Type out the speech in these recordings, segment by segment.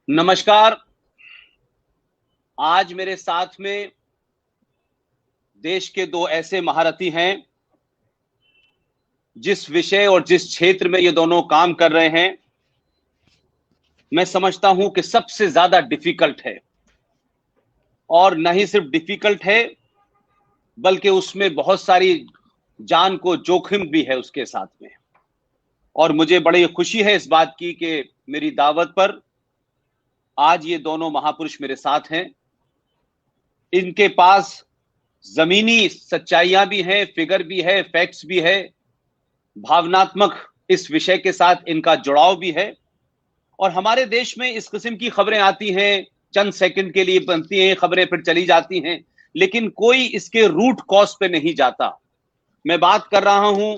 नमस्कार। आज मेरे साथ में देश के दो ऐसे महारथी हैं, जिस विषय और जिस क्षेत्र में ये दोनों काम कर रहे हैं, मैं समझता हूं कि सबसे ज्यादा डिफिकल्ट है। और न ही सिर्फ डिफिकल्ट है, बल्कि उसमें बहुत सारी जान को जोखिम भी है उसके साथ में। और मुझे बड़ी खुशी है इस बात की कि मेरी दावत पर आज ये दोनों महापुरुष मेरे साथ हैं। इनके पास जमीनी सच्चाइयां भी हैं, फिगर भी है, फैक्ट्स भी है, भावनात्मक इस विषय के साथ इनका जुड़ाव भी है। और हमारे देश में इस किस्म की खबरें आती हैं, चंद सेकंड के लिए बनती हैं खबरें, फिर चली जाती हैं, लेकिन कोई इसके रूट कॉज पे नहीं जाता। मैं बात कर रहा हूं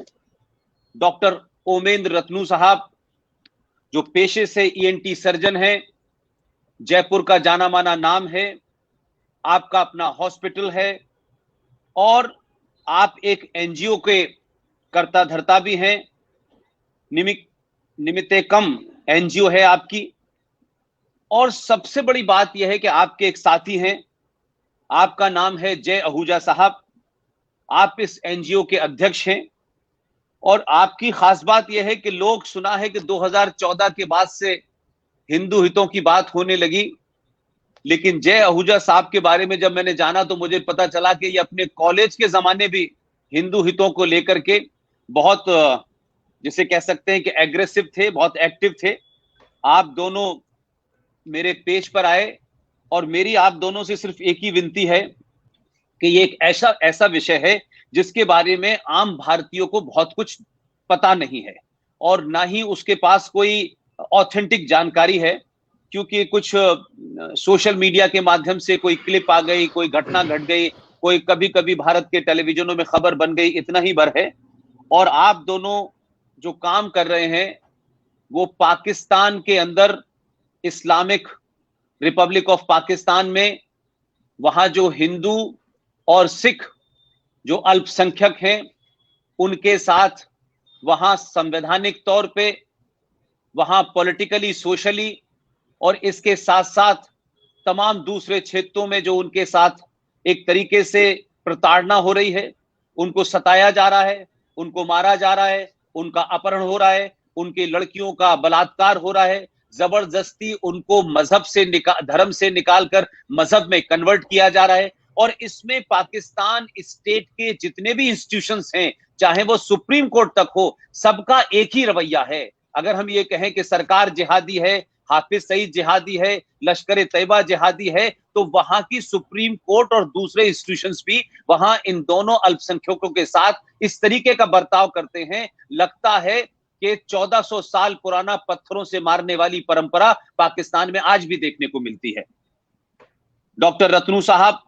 डॉक्टर ओमेंद्र रतनू साहब, जो पेशे से ईएनटी सर्जन हैं, जयपुर का जाना माना नाम है, आपका अपना हॉस्पिटल है और आप एक एनजीओ के कर्ता धर्ता भी हैं। निमित्ते कम एनजीओ है आपकी। और सबसे बड़ी बात यह है कि आपके एक साथी हैं, आपका नाम है जय आहूजा साहब। आप इस एनजीओ के अध्यक्ष हैं और आपकी खास बात यह है कि लोग सुना है कि 2014 के बाद से हिंदू हितों की बात होने लगी, लेकिन जय आहूजा साहब के बारे में जब मैंने जाना तो मुझे पता चला कि ये अपने कॉलेज के जमाने भी हिंदू हितों को लेकर के बहुत, जिसे कह सकते हैं कि एग्रेसिव थे, बहुत एक्टिव थे। आप दोनों मेरे पेज पर आए और मेरी आप दोनों से सिर्फ एक ही विनती है कि ये एक ऐसा विषय है जिसके बारे में आम भारतीयों को बहुत कुछ पता नहीं है और ना ही उसके पास कोई ऑथेंटिक जानकारी है, क्योंकि कुछ सोशल मीडिया के माध्यम से कोई क्लिप आ गई, कोई घटना घट गई, कोई कभी कभी भारत के टेलीविजनों में खबर बन गई, इतना ही भर है। और आप दोनों जो काम कर रहे हैं वो पाकिस्तान के अंदर, इस्लामिक रिपब्लिक ऑफ पाकिस्तान में, वहां जो हिंदू और सिख जो अल्पसंख्यक हैं उनके साथ वहां संवैधानिक तौर पे, वहां पॉलिटिकली, सोशली और इसके साथ साथ तमाम दूसरे क्षेत्रों में जो उनके साथ एक तरीके से प्रताड़ना हो रही है, उनको सताया जा रहा है, उनको मारा जा रहा है, उनका अपहरण हो रहा है, उनकी लड़कियों का बलात्कार हो रहा है, जबरदस्ती उनको मजहब से धर्म से निकालकर मजहब में कन्वर्ट किया जा रहा है। और इसमें पाकिस्तान स्टेट के जितने भी इंस्टीट्यूशंस हैं, चाहे वो सुप्रीम कोर्ट तक हो, सबका एक ही रवैया है। अगर हम ये कहें कि सरकार जिहादी है, हाफिज सईद जिहादी है, लश्कर तैयबा जिहादी है, तो वहां की सुप्रीम कोर्ट और दूसरे इंस्टीट्यूशंस भी वहां इन दोनों अल्पसंख्यकों के साथ इस तरीके का बर्ताव करते हैं। लगता है कि 1400 साल पुराना पत्थरों से मारने वाली परंपरा पाकिस्तान में आज भी देखने को मिलती है। डॉक्टर रतनू साहब,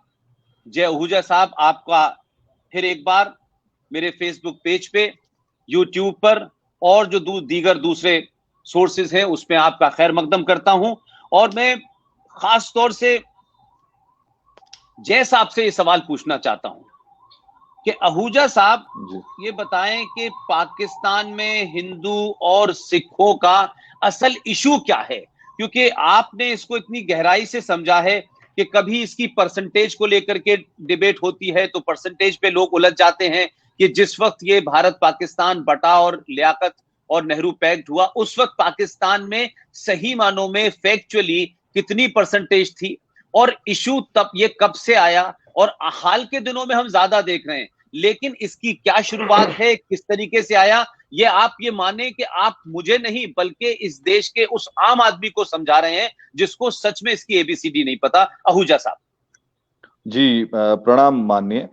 जय आहूजा साहब, आपका फिर एक बार मेरे फेसबुक पेज पे, यूट्यूब पर और जो दीगर दूसरे सोर्सेज हैं उसमें आपका खैर मकदम करता हूं। और मैं खास तौर से जय साहब से ये सवाल पूछना चाहता हूं कि आहूजा साहब ये बताएं कि पाकिस्तान में हिंदू और सिखों का असल इशू क्या है, क्योंकि आपने इसको इतनी गहराई से समझा है कि कभी इसकी परसेंटेज को लेकर के डिबेट होती है तो परसेंटेज पे लोग उलझ जाते हैं कि जिस वक्त ये भारत पाकिस्तान बटा और लियाकत और नेहरू पैक्ट हुआ, उस वक्त पाकिस्तान में सही मानों में फैक्चुअली कितनी परसेंटेज थी और इशू तब ये कब से आया, और हाल के दिनों में हम ज्यादा देख रहे हैं, लेकिन इसकी क्या शुरुआत है, किस तरीके से आया, ये आप ये माने कि आप मुझे नहीं बल्कि इस देश के उस आम आदमी को समझा रहे हैं जिसको सच में इसकी एबीसीडी नहीं पता। आहूजा साहब जी, प्रणाम माननीय।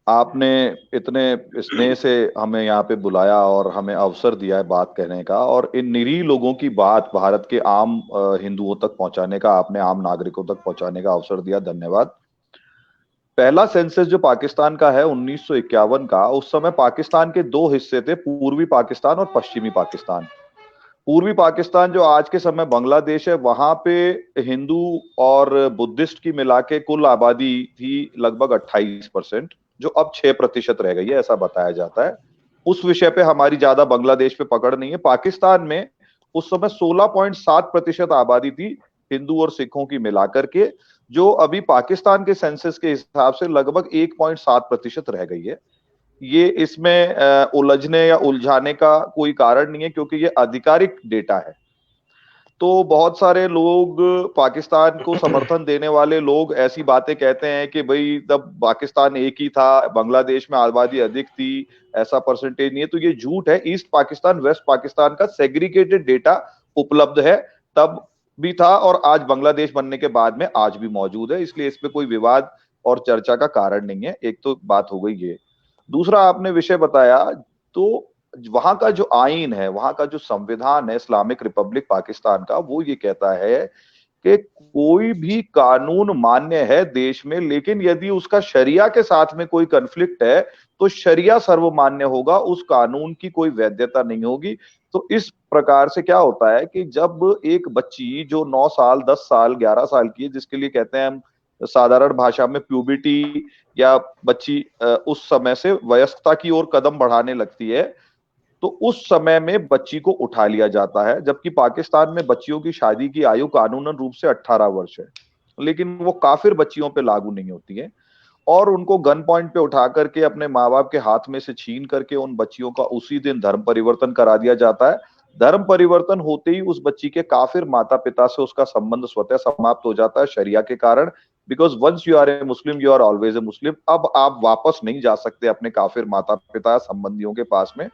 आपने इतने स्नेह से हमें यहाँ पे बुलाया और हमें अवसर दिया है बात कहने का, और इन निरीह लोगों की बात भारत के आम हिंदुओं तक पहुंचाने का, आपने आम नागरिकों तक पहुंचाने का अवसर दिया, धन्यवाद। पहला सेंसस जो पाकिस्तान का है 1951 का, उस समय पाकिस्तान के दो हिस्से थे, पूर्वी पाकिस्तान और पश्चिमी पाकिस्तान। पूर्वी पाकिस्तान जो आज के समय बांग्लादेश है, वहां पे हिंदू और बुद्धिस्ट की मिला के कुल आबादी थी लगभग 28%, जो अब 6% रह गई है, ऐसा बताया जाता है। उस विषय पे हमारी ज्यादा बांग्लादेश पे पकड़ नहीं है। पाकिस्तान में उस समय 16.7% आबादी थी हिंदू और सिखों की मिलाकर के, जो अभी पाकिस्तान के सेंसस के हिसाब से लगभग 1.7% रह गई है। ये इसमें उलझने या उलझाने का कोई कारण नहीं है, क्योंकि ये आधिकारिक डेटा है। तो बहुत सारे लोग, पाकिस्तान को समर्थन देने वाले लोग ऐसी बातें कहते हैं कि भाई तब पाकिस्तान एक ही था, बांग्लादेश में आबादी अधिक थी, ऐसा परसेंटेज नहीं है। तो ये झूठ है। ईस्ट पाकिस्तान, वेस्ट पाकिस्तान का सेग्रीगेटेड डेटा उपलब्ध है, तब भी था और आज बांग्लादेश बनने के बाद में आज भी मौजूद है। इसलिए इस पे कोई विवाद और चर्चा का कारण नहीं है। एक तो बात हो गई ये। दूसरा आपने विषय बताया, तो वहां का जो आईन है, वहां का जो संविधान है इस्लामिक रिपब्लिक पाकिस्तान का, वो ये कहता है कि कोई भी कानून मान्य है देश में, लेकिन यदि उसका शरिया के साथ में कोई कन्फ्लिक्ट है तो शरिया सर्वमान्य होगा, उस कानून की कोई वैधता नहीं होगी। तो इस प्रकार से क्या होता है कि जब एक बच्ची जो 9 साल, 10 साल, 11 साल की है, जिसके लिए कहते हैं हम साधारण भाषा में प्यूबिटी, या बच्ची उस समय से वयस्कता की ओर कदम बढ़ाने लगती है, तो उस समय में बच्ची को उठा लिया जाता है। जबकि पाकिस्तान में बच्चियों की शादी की आयु कानूनन रूप से 18 वर्ष है, लेकिन वो काफिर बच्चियों पे लागू नहीं होती है। और उनको गन पॉइंट पे उठा करके अपने माँ बाप के हाथ में से छीन करके उन बच्चियों का उसी दिन धर्म परिवर्तन करा दिया जाता है। धर्म परिवर्तन होते ही उस बच्ची के काफिर माता पिता से उसका संबंध स्वतः समाप्त हो जाता है शरिया के कारण। Because once you are a Muslim, you are always a Muslim. अब आप वापस नहीं जा सकते अपने काफिर माता पिता संबंधियों के पास में।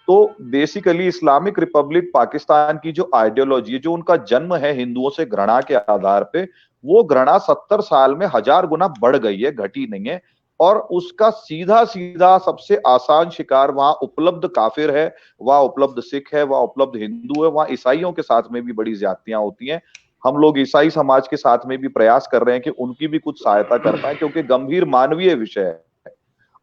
तो बेसिकली इस्लामिक रिपब्लिक पाकिस्तान की जो आइडियोलॉजी है, जो उनका जन्म है हिंदुओं से घृणा के आधार पे, वो घृणा 70 साल में 1000 गुना बढ़ गई है, घटी नहीं है। और उसका सीधा सीधा सबसे आसान शिकार वहां उपलब्ध काफिर है, वहां उपलब्ध सिख है, वहां उपलब्ध हिंदू है, वहां ईसाइयों के साथ में भी बड़ी ज्यादतियां होती हैं। हम लोग ईसाई समाज के साथ में भी प्रयास कर रहे हैं कि उनकी भी कुछ सहायता कर पाए, क्योंकि गंभीर मानवीय विषय है।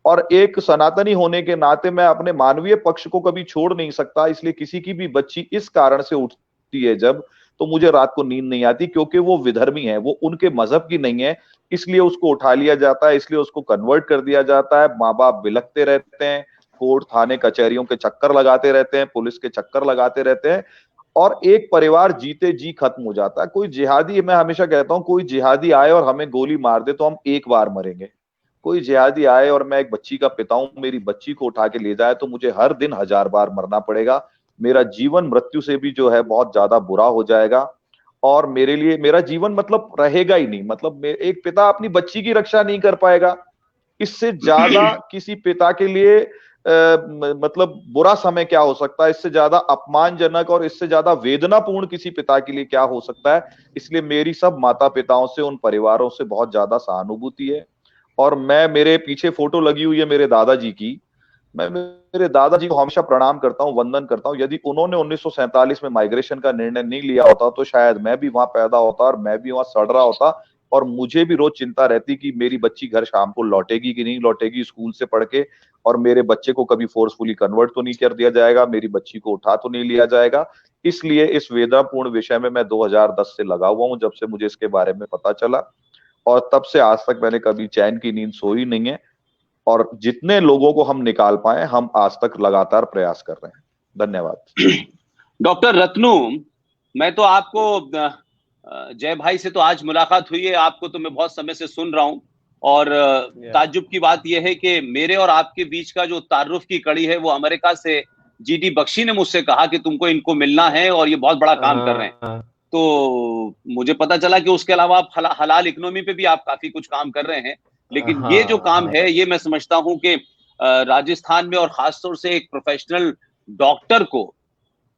और एक सनातनी होने के नाते मैं अपने मानवीय पक्ष को कभी छोड़ नहीं सकता। इसलिए किसी की भी बच्ची इस कारण से उठती है जब, तो मुझे रात को नींद नहीं आती, क्योंकि वो विधर्मी है, वो उनके मजहब की नहीं है। इसलिए उसको उठा लिया जाता है, इसलिए उसको कन्वर्ट कर दिया जाता है। माँ बाप बिलखते रहते हैं, कोर्ट थाने कचहरियों के चक्कर लगाते रहते हैं, पुलिस के चक्कर लगाते रहते हैं, और एक परिवार जीते जी खत्म हो जाता है। कोई जिहादी, मैं हमेशा कहता हूं, कोई जिहादी आए और हमें गोली मार दे तो हम एक बार मरेंगे। कोई जिहादी आए और मैं एक बच्ची का पिता हूं, मेरी बच्ची को उठा के ले जाए तो मुझे हर दिन 1000 बार मरना पड़ेगा। मेरा जीवन मृत्यु से भी जो है बहुत ज्यादा बुरा हो जाएगा, और मेरे लिए मेरा जीवन मतलब रहेगा ही नहीं। मतलब एक पिता अपनी बच्ची की रक्षा नहीं कर पाएगा, इससे ज्यादा किसी पिता के लिए मतलब बुरा समय क्या हो सकता है, इससे ज्यादा अपमानजनक और इससे ज्यादा वेदनापूर्ण किसी पिता के लिए क्या हो सकता है। इसलिए मेरी सब माता पिताओं से, उन परिवारों से बहुत ज्यादा सहानुभूति है। और मैं, मेरे पीछे फोटो लगी हुई है मेरे दादाजी की, मैं मेरे दादाजी को हमेशा प्रणाम करता हूं, वंदन करता हूं। यदि उन्होंने 1947 में माइग्रेशन का निर्णय नहीं लिया होता तो शायद मैं भी वहां पैदा होता और मैं भी वहां सड़ रहा होता। और मुझे भी रोज चिंता रहती कि मेरी बच्ची घर शाम को लौटेगी कि नहीं लौटेगी स्कूल से पढ़ के, और मेरे बच्चे को कभी फोर्सफुली कन्वर्ट तो नहीं कर दिया जाएगा, मेरी बच्ची को उठा तो नहीं लिया जाएगा। इसलिए इस वेदनापूर्ण विषय में मैं 2010 से लगा हुआ हूं, जब से मुझे इसके बारे में पता चला। और तब से आज तक मैंने कभी चैन की नींद सोई नहीं है। और जितने लोगों को हम निकाल पाए, हम आज तक लगातार प्रयास कर रहे हैं। धन्यवाद। डॉक्टर रत्नू, मैं तो आपको जय भाई से तो आज मुलाकात हुई है, आपको तो मैं बहुत समय से सुन रहा हूं। और ताज्जुब की बात यह है कि मेरे और आपके बीच का जो तारुफ की कड़ी है वो अमेरिका से जीडी बख्शी ने मुझसे कहा कि तुमको इनको मिलना है और ये बहुत बड़ा काम कर रहे हैं। तो मुझे पता चला कि उसके अलावा आप हलाल इकोनॉमी पे भी आप काफी कुछ काम कर रहे हैं। लेकिन ये जो काम है, ये मैं समझता हूं कि राजस्थान में और खासतौर से एक प्रोफेशनल डॉक्टर को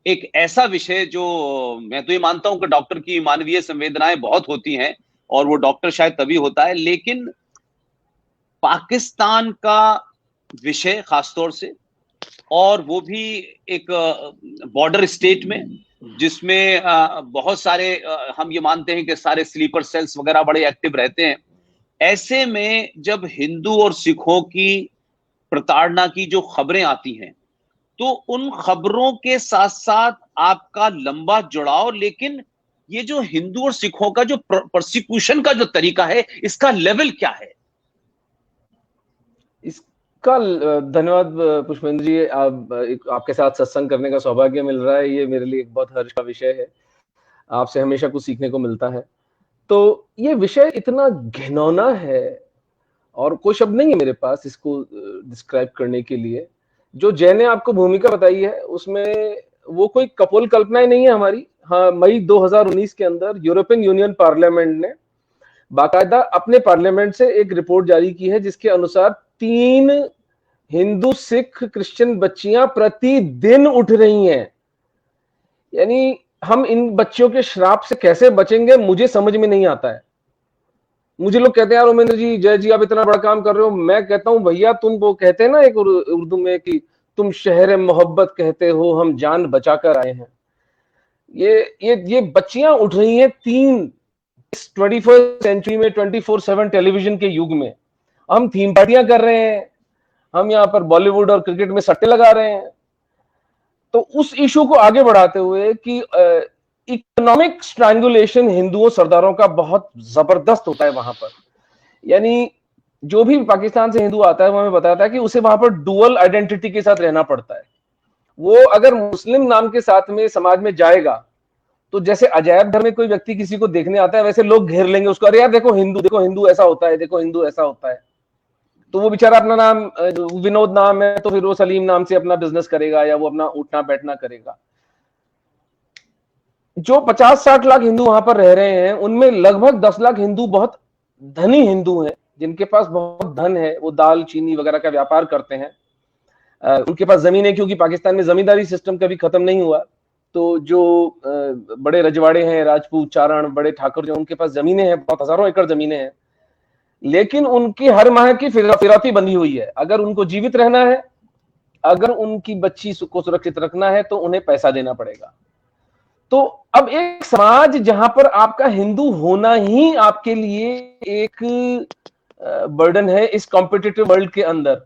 एक ऐसा विषय, जो मैं तो ये मानता हूं कि डॉक्टर की मानवीय संवेदनाएं बहुत होती हैं और वो डॉक्टर शायद तभी होता है, लेकिन पाकिस्तान का विषय खासतौर से, और वो भी एक बॉर्डर स्टेट में जिसमें बहुत सारे हम ये मानते हैं कि सारे स्लीपर सेल्स वगैरह बड़े एक्टिव रहते हैं। ऐसे में जब हिंदू और सिखों की प्रताड़ना की जो खबरें आती हैं, तो उन खबरों के साथ साथ आपका लंबा जुड़ाव, लेकिन ये जो हिंदू और सिखों का जो प्रोसिक्यूशन का जो तरीका है, इसका लेवल क्या है? इसका धन्यवाद पुष्पेंद्र जी, आपके साथ सत्संग करने का सौभाग्य मिल रहा है, ये मेरे लिए एक बहुत हर्ष का विषय है। आपसे हमेशा कुछ सीखने को मिलता है। तो ये विषय इतना घिनौना है और कोई शब्द नहीं है मेरे पास इसको डिस्क्राइब करने के लिए। जो जय ने आपको भूमिका बताई है उसमें वो कोई कपोल कल्पनाएं नहीं है हमारी। हाँ, मई 2019 के अंदर यूरोपियन यूनियन पार्लियामेंट ने बाकायदा अपने पार्लियामेंट से एक रिपोर्ट जारी की है जिसके अनुसार 3 हिंदू सिख क्रिश्चियन बच्चियां प्रतिदिन उठ रही हैं। यानी हम इन बच्चियों के श्राप से कैसे बचेंगे मुझे समझ में नहीं आता है। मुझे लोग कहते हैं यार उमेंद्र जी, जय जी आप इतना बड़ा काम कर रहे हो। मैं कहता हूं भैया तुम वो कहते हैं ना एक उर्दू में कि तुम शहर मोहब्बत कहते हो, हम जान बचाकर आए हैं। ये बच्चियां उठ रही हैं 3 इस 21st सेंचुरी में 24/7 टेलीविजन के युग में। हम थीम पार्टियां कर रहे हैं, हम यहाँ पर बॉलीवुड और क्रिकेट में सट्टे लगा रहे हैं। तो उस इशू को आगे बढ़ाते हुए कि इकोनॉमिक स्ट्रैंगुलेशन हिंदुओं सरदारों का बहुत जबरदस्त होता है वहां पर। यानी जो भी पाकिस्तान से हिंदू आता है वो हमें बताता है कि उसे वहां पर डुअल आइडेंटिटी के साथ रहना पड़ता है। वो अगर मुस्लिम नाम के साथ में समाज में जाएगा तो जैसे अजायब घर में कोई व्यक्ति किसी को देखने आता है वैसे लोग घेर लेंगे उसको, अरे यार देखो हिंदू ऐसा होता है, देखो हिंदू ऐसा होता है। तो वो बेचारा अपना नाम विनोद नाम है तो फिर वो सलीम नाम से अपना बिजनेस करेगा या वो अपना उठना बैठना करेगा। जो 50-60 लाख हिंदू वहां पर रह रहे हैं उनमें लगभग 10 लाख हिंदू बहुत धनी हिंदू हैं जिनके पास बहुत धन है, वो दाल चीनी वगैरह का व्यापार करते हैं। उनके पास जमीन है क्योंकि पाकिस्तान में जमींदारी सिस्टम कभी खत्म नहीं हुआ। तो जो बड़े रजवाड़े हैं, राजपूत चारण, बड़े ठाकुर जो उनके पास जमीनें हैं, बहुत हजारों एकड़ जमीनें हैं, लेकिन उनकी हर माह की फिरौती बंधी हुई है। अगर उनको जीवित रहना है, अगर उनकी बच्ची को सुरक्षित रखना है तो उन्हें पैसा देना पड़ेगा। तो अब एक समाज जहां पर आपका हिंदू होना ही आपके लिए एक बर्डन है इस कॉम्पिटिटिव वर्ल्ड के अंदर।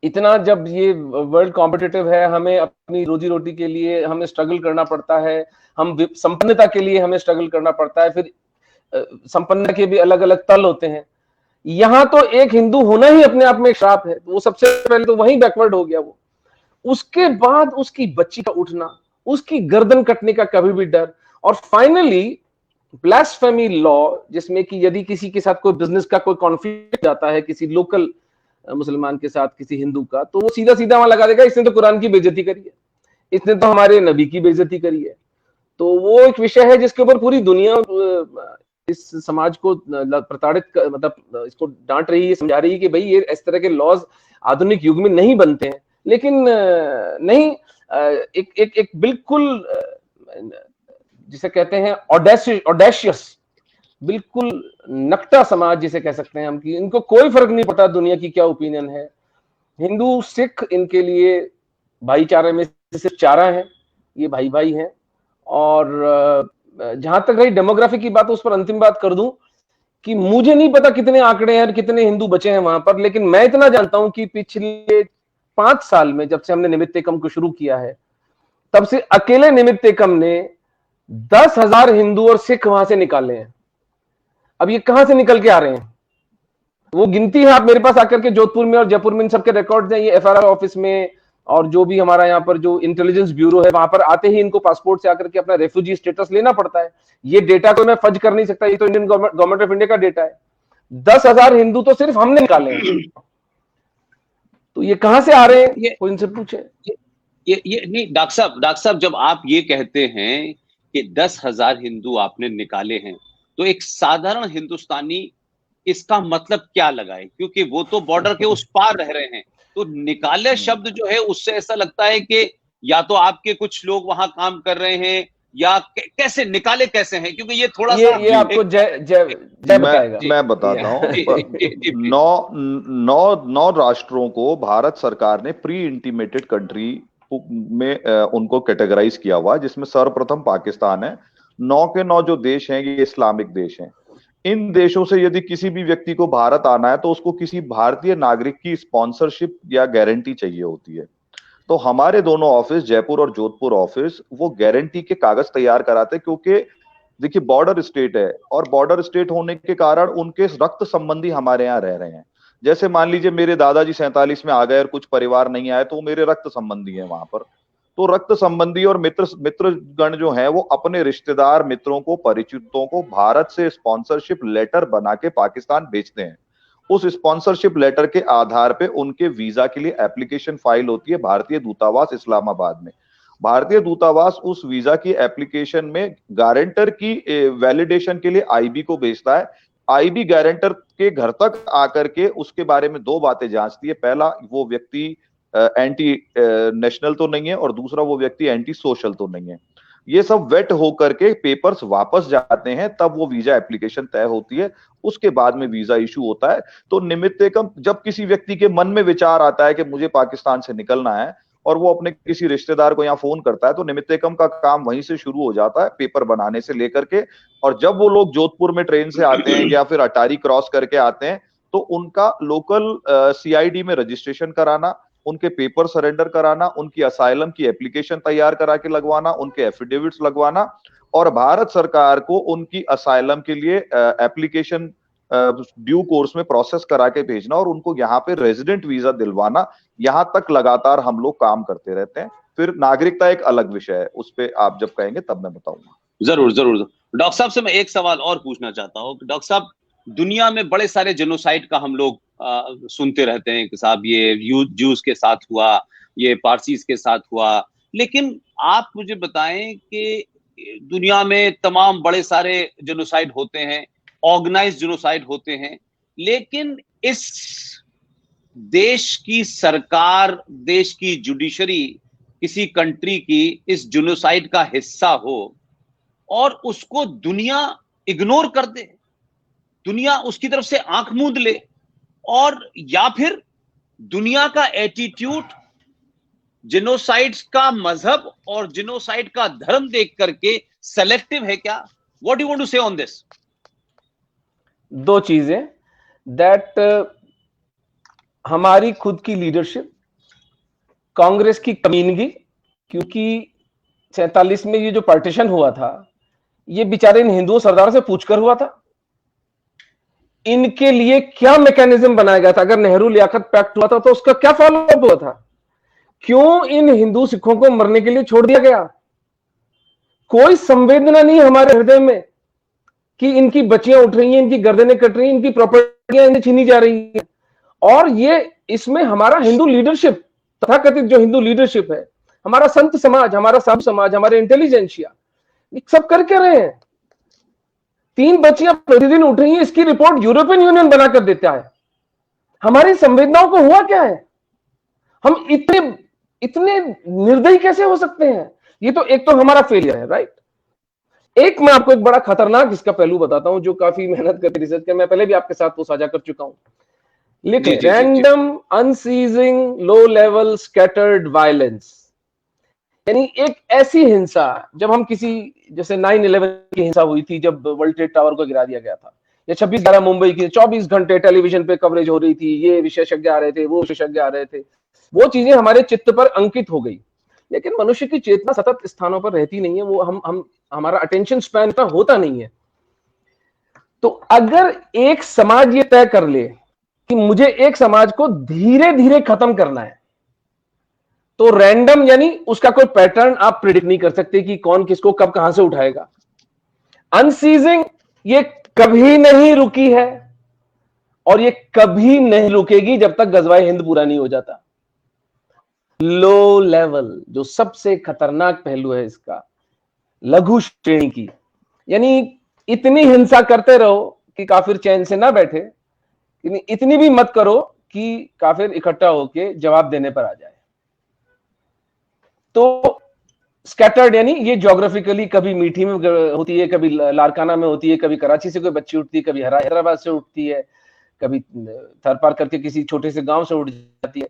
इतना जब ये वर्ल्ड कॉम्पिटिटिव है, हमें अपनी रोजी रोटी के लिए हमें स्ट्रगल करना पड़ता है, हम संपन्नता के लिए हमें स्ट्रगल करना पड़ता है, फिर संपन्नता के भी अलग अलग तल होते हैं। यहां तो एक हिंदू होना ही अपने आप में एक श्राप है। वो सबसे पहले तो वहीं बैकवर्ड हो गया वो। उसके बाद उसकी बच्ची का उठना, उसकी गर्दन कटने का कभी भी डर, और फाइनली ब्लास्फेमी लॉ जिसमें कि यदि किसी के साथ कोई बिजनेस का कोई कॉन्फ्लिक्ट जाता है किसी लोकल मुसलमान के साथ किसी हिंदू का, तो वो सीधा सीधा वहां लगा देगा इसने तो कुरान की बेइज्जती करी है, इसने तो हमारे नबी की बेइज्जती करी है। तो वो एक विषय है जिसके ऊपर पूरी दुनिया इस समाज को प्रताड़ित मतलब इसको डांट रही है, समझा रही है कि भाई ये इस तरह के लॉज आधुनिक युग में नहीं बनते हैं। लेकिन नहीं, एक बिल्कुल जिसे कहते हैं ऑडेशियस, बिल्कुल नकटा समाज जिसे कह सकते हैं हम, कि इनको कोई फर्क नहीं पड़ता दुनिया की क्या ओपिनियन है। हिंदू सिख इनके लिए भाईचारे में सिर्फ चारा है, ये भाई भाई हैं। और जहां तक रही डेमोग्राफी की बात, उस पर अंतिम बात कर दूं कि मुझे नहीं पता कितने आंकड़े हैं, कितने हिंदू बचे हैं वहां पर, लेकिन मैं इतना जानता हूं कि पिछले 5 साल में जब से हमने निमित्त एकम को शुरू किया है, तब से अकेले निमित्त एकम ने 10,000 हिंदू और सिख वहां से निकाले हैं। अब ये कहां से निकल के आ रहे हैं वो गिनती है, आप मेरे पास आकर के जोधपुर में और जयपुर में इन सबके रिकॉर्ड्स हैं, ये एफआरआई ऑफिस में, और जो भी हमारा यहाँ पर जो इंटेलिजेंस ब्यूरो है वहां पर आते ही इनको पासपोर्ट से आकर के अपना रेफ्यूजी स्टेटस लेना पड़ता है। ये डेटा को मैं फज कर नहीं सकता, ये तो इंडियन गवर्नमेंट ऑफ इंडिया का डेटा है। 10,000 हिंदू तो सिर्फ हमने निकाले हैं। तो ये कहां से आ रहे हैं, कोई इनसे पूछे। ये नहीं डॉक्टर साहब जब आप ये कहते हैं कि 10,000 हिंदू आपने निकाले हैं, तो एक साधारण हिंदुस्तानी इसका मतलब क्या लगाए, क्योंकि वो तो बॉर्डर के उस पार रह रहे हैं। तो निकाले शब्द जो है उससे ऐसा लगता है कि या तो आपके कुछ लोग वहां काम कर रहे हैं या कैसे निकाले कैसे हैं, क्योंकि ये थोड़ा सा ये आपको जय बताएगा। मैं बताता हूँ। 9 राष्ट्रों को भारत सरकार ने प्री इंटीमेटेड कंट्री में उनको कैटेगराइज किया हुआ, जिसमें सर्वप्रथम पाकिस्तान है। 9 के 9 जो देश हैं ये इस्लामिक देश हैं। इन देशों से यदि किसी भी व्यक्ति को भारत आना है तो उसको किसी भारतीय नागरिक की स्पॉन्सरशिप या गारंटी चाहिए होती है। तो हमारे दोनों ऑफिस, जयपुर और जोधपुर ऑफिस, वो गारंटी के कागज तैयार कराते, क्योंकि देखिए बॉर्डर स्टेट है और बॉर्डर स्टेट होने के कारण उनके रक्त संबंधी हमारे यहाँ रह रहे हैं। जैसे मान लीजिए मेरे दादाजी 47 में आ गए और कुछ परिवार नहीं आए, तो वो मेरे रक्त संबंधी है वहां पर, तो रक्त संबंधी और मित्रगण जो हैं वो अपने रिश्तेदार, मित्रों को, परिचितों को भारत से स्पॉन्सरशिप लेटर बना के पाकिस्तान भेजते हैं। उस स्पॉन्सरशिप लेटर के आधार पे उनके वीजा के लिए एप्लीकेशन फाइल होती है भारतीय दूतावास इस्लामाबाद में। भारतीय दूतावास उस वीजा की एप्लीकेशन में गारंटर की वैलिडेशन के लिए आईबी को भेजता है। आईबी गारंटर के घर तक आकर के उसके बारे में दो बातें जांचती है। पहला, वो व्यक्ति एंटी नेशनल तो नहीं है, और दूसरा, वो व्यक्ति एंटी सोशल तो नहीं है। ये सब वेट होकर के पेपर्स वापस जाते हैं, तब वो वीजा एप्लीकेशन तय होती है, उसके बाद में वीजा इशू होता है। तो निमित्त कम जब किसी व्यक्ति के मन में विचार आता है कि मुझे पाकिस्तान से निकलना है और वो अपने किसी रिश्तेदार को यहाँ फोन करता है, तो निमित्त कम का काम वहीं से शुरू हो जाता है, पेपर बनाने से लेकर के। और जब वो लोग जोधपुर में ट्रेन से आते हैं या फिर अटारी क्रॉस करके आते हैं, तो उनका लोकल सीआईडी में रजिस्ट्रेशन कराना, उनके पेपर सरेंडर कराना, उनकी असाइलम की एप्लीकेशन तैयार करा के लगवाना, उनके एफिडेविट्स लगवाना, और भारत सरकार को उनकी असाइलम के लिए एप्लीकेशन ड्यू कोर्स में प्रोसेस करा के भेजना और उनको यहाँ पे रेजिडेंट वीजा दिलवाना। यहाँ तक लगातार हम लोग काम करते रहते हैं। फिर नागरिकता एक अलग विषय है, उस पर आप जब कहेंगे तब मैं बताऊंगा। जरूर जरूर। डॉक्टर साहब से मैं एक सवाल और पूछना चाहता हूँ। डॉक्टर साहब, दुनिया में बड़े सारे जेनोसाइड का हम लोग सुनते रहते हैं कि साहब ये जूस के साथ हुआ, ये पारसीज के साथ हुआ, लेकिन आप मुझे बताएं कि दुनिया में तमाम बड़े सारे जेनोसाइड होते हैं, ऑर्गेनाइज्ड जेनोसाइड होते हैं, लेकिन इस देश की सरकार, देश की जुडिशरी किसी कंट्री की इस जेनोसाइड का हिस्सा हो और उसको दुनिया इग्नोर कर दे, दुनिया उसकी तरफ से आंख मूंद ले, और या फिर दुनिया का एटीट्यूड जेनोसाइड्स का मजहब और जेनोसाइड का धर्म देख करके सेलेक्टिव है क्या? व्हाट यू वांट टू से ऑन दिस? दो चीजें, दैट हमारी खुद की लीडरशिप, कांग्रेस की कमीनगी, क्योंकि 47 में ये जो पार्टीशन हुआ था, ये बेचारे इन हिंदुओं सरदारों से पूछकर हुआ था। इनके लिए क्या मैकेनिज्म बनाया गया था? अगर नेहरू लियाकत पैक्ट हुआ था तो उसका क्या फॉलोअप हुआ था? क्यों इन हिंदू सिखों को मरने के लिए छोड़ दिया गया? कोई संवेदना नहीं हमारे हृदय में कि इनकी बच्चियां उठ रही हैं, इनकी गर्दनें कट रही हैं, इनकी प्रॉपर्टियां इन्हें छीनी जा रही हैं। और ये इसमें हमारा हिंदू लीडरशिप, तथाकथित जो हिंदू लीडरशिप है, हमारा संत समाज, हमारा साधु समाज, हमारे इंटेलिजेंशिया, सब कर क्या रहे हैं? 3 बच्चियां प्रतिदिन उठ रही हैं, इसकी रिपोर्ट यूरोपियन यूनियन बनाकर देता है। हमारी संवेदनाओं को हुआ क्या है? हम इतने निर्दयी कैसे हो सकते हैं? ये तो एक तो हमारा फेलियर है, राइट? एक मैं आपको एक बड़ा खतरनाक इसका पहलू बताता हूं, जो काफी मेहनत करके रिसर्च कर, मैं पहले भी आपके साथ वो साझा कर चुका हूं। लेकिन random, unceasing, low level scattered violence, यानी एक ऐसी हिंसा, जब हम किसी, जैसे 9/11 की हिंसा हुई थी, जब वर्ल्ड ट्रेड टावर को गिरा दिया गया था, या 26/11 मुंबई की 24 घंटे टेलीविजन पे कवरेज हो रही थी, ये विशेषज्ञ आ रहे थे, वो विशेषज्ञ आ रहे थे, वो चीजें हमारे चित्त पर अंकित हो गई। लेकिन मनुष्य की चेतना सतत स्थानों पर रहती नहीं है, वो हमारा अटेंशन स्पैन इतना होता नहीं है। तो अगर एक समाज ये तय कर ले कि मुझे एक समाज को धीरे धीरे खत्म करना है, तो रैंडम, यानी उसका कोई पैटर्न आप प्रिडिक्ट नहीं कर सकते कि कौन किसको कब कहां से उठाएगा। अनसीजिंग, ये कभी नहीं रुकी है और ये कभी नहीं रुकेगी जब तक गजवाए हिंद पूरा नहीं हो जाता। लो लेवल, जो सबसे खतरनाक पहलू है इसका, लघु श्रेणी की, यानी इतनी हिंसा करते रहो कि काफिर चैन से ना बैठे, इतनी भी मत करो कि काफिर इकट्ठा होके जवाब देने पर आ जाए। तो स्कैटर्ड, यानी ये ज्योग्राफिकली कभी मीठी में होती है, कभी लारकाना में होती है, कभी कराची से कोई बच्ची उठती है, कभी हैदराबाद से उठती है, कभी थर पार करके किसी छोटे से गांव से उठ जाती है।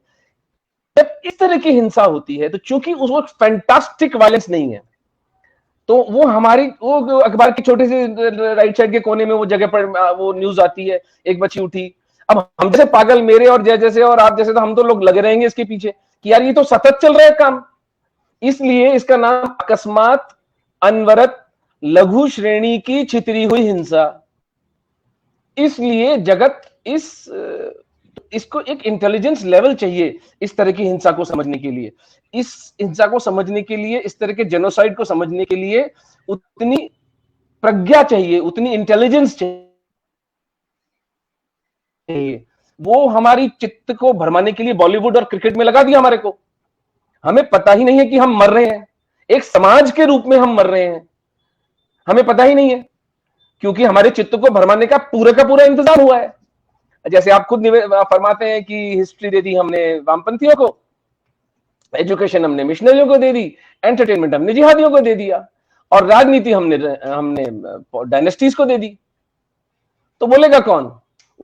जब इस तरह की हिंसा होती है, तो चूंकि उस वक्त फैंटास्टिक वायलेंस नहीं है, तो वो हमारी, वो अखबार की छोटे से राइट साइड के कोने में वो जगह पर वो न्यूज आती है, एक बच्ची उठी। अब हम जैसे पागल, मेरे और जय जैसे और आप जैसे, तो हम तो लोग लगे रहेंगे इसके पीछे कि यार ये तो सतत चल रहा है काम। इसलिए इसका नाम अकस्मात, अनवरत, लघु श्रेणी की छितरी हुई हिंसा। इसलिए जगत इस इसको एक इंटेलिजेंस लेवल चाहिए इस तरह की हिंसा को समझने के लिए, इस हिंसा को समझने के लिए, इस तरह के जेनोसाइड को समझने के लिए उतनी प्रज्ञा चाहिए, उतनी इंटेलिजेंस चाहिए। वो हमारी चित्त को भरमाने के लिए बॉलीवुड और क्रिकेट में लगा दिया हमारे को। हमें पता ही नहीं है कि हम मर रहे हैं, एक समाज के रूप में हम मर रहे हैं, हमें पता ही नहीं है, क्योंकि हमारे चित्त को भरमाने का पूरा इंतजाम हुआ है। जैसे आप खुद फरमाते हैं कि हिस्ट्री दे दी हमने वामपंथियों को, एजुकेशन हमने मिशनरियों को दे दी, एंटरटेनमेंट हमने जिहादियों को दे दिया, और राजनीति हमने डायनेस्टीज को दे दी। तो बोलेगा कौन?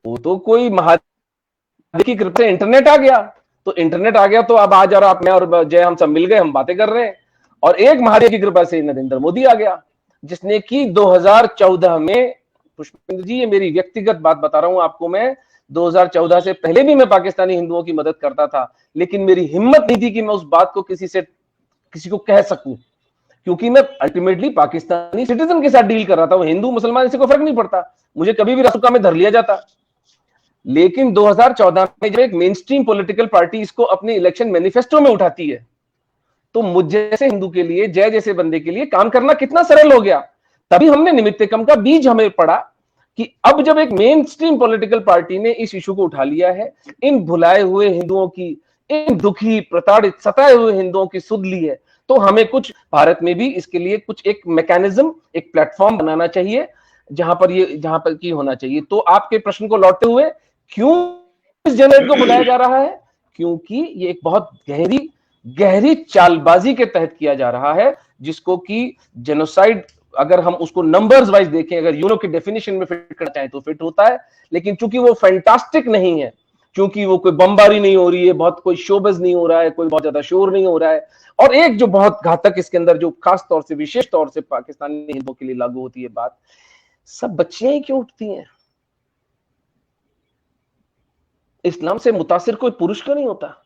वो तो कोई महादेव की कृपा से इंटरनेट आ गया, तो इंटरनेट आ गया तो अब आज और आप, मैं और जय, हम सब मिल गए, हम बातें कर रहे हैं। और एक महादेव की कृपा से नरेंद्र मोदी आ गया, जिसने कि 2014 में, पुष्पेंद्र जी ये मेरी व्यक्तिगत बात बता रहा हूं आपको, मैं 2014 से पहले भी मैं पाकिस्तानी हिंदुओं की मदद करता था, लेकिन मेरी हिम्मत नहीं थी कि मैं उस बात को किसी को कह सकूं, क्योंकि मैं अल्टीमेटली पाकिस्तानी सिटीजन के साथ डील कर रहा था। वो हिंदू मुसलमान इससे कोई फर्क नहीं पड़ता, मुझे कभी भी रासुका में धर लिया जाता। लेकिन 2014 में जब एक मेन स्ट्रीम पॉलिटिकल पार्टी इसको अपने इलेक्शन मैनिफेस्टो में उठाती है, तो मुझ जैसे हिंदू के लिए, जय जैसे बंदे के लिए काम करना कितना सरल हो गया। तभी हमने निमित्तकम का बीज हमें पड़ा कि अब जब एक मेन स्ट्रीम पॉलिटिकल पार्टी ने इस इशू को उठा लिया है, इन भुलाए हुए हिंदुओं की, इन दुखी, प्रताड़ित, सताए हुए हिंदुओं की सुध ली है, तो हमें कुछ भारत में भी इसके लिए कुछ एक मैकेनिज्म, एक प्लेटफॉर्म बनाना चाहिए जहां पर की होना चाहिए। तो आपके प्रश्न को लौटते हुए, क्यों इस जनरेट को बुलाया जा रहा है? क्योंकि ये एक बहुत गहरी चालबाजी के तहत किया जा रहा है, जिसको कि जेनोसाइड, अगर हम उसको नंबर्स वाइज देखें, अगर यूरो की डेफिनेशन में फिट करना चाहें तो फिट होता है, लेकिन चूंकि वो फैंटास्टिक नहीं है, क्योंकि वो कोई बमबारी नहीं हो रही है, बहुत कोई शोबज नहीं हो रहा है, कोई बहुत ज्यादा शोर नहीं हो रहा है, और एक जो बहुत घातक इसके अंदर, जो खास तौर से, विशेष तौर से पाकिस्तानी हिंदुओं के लिए लागू होती है बात, सब बच्चियां ही क्यों उठती हैं? इस्लाम से मुतासिर कोई पुरुष क्यों नहीं होता?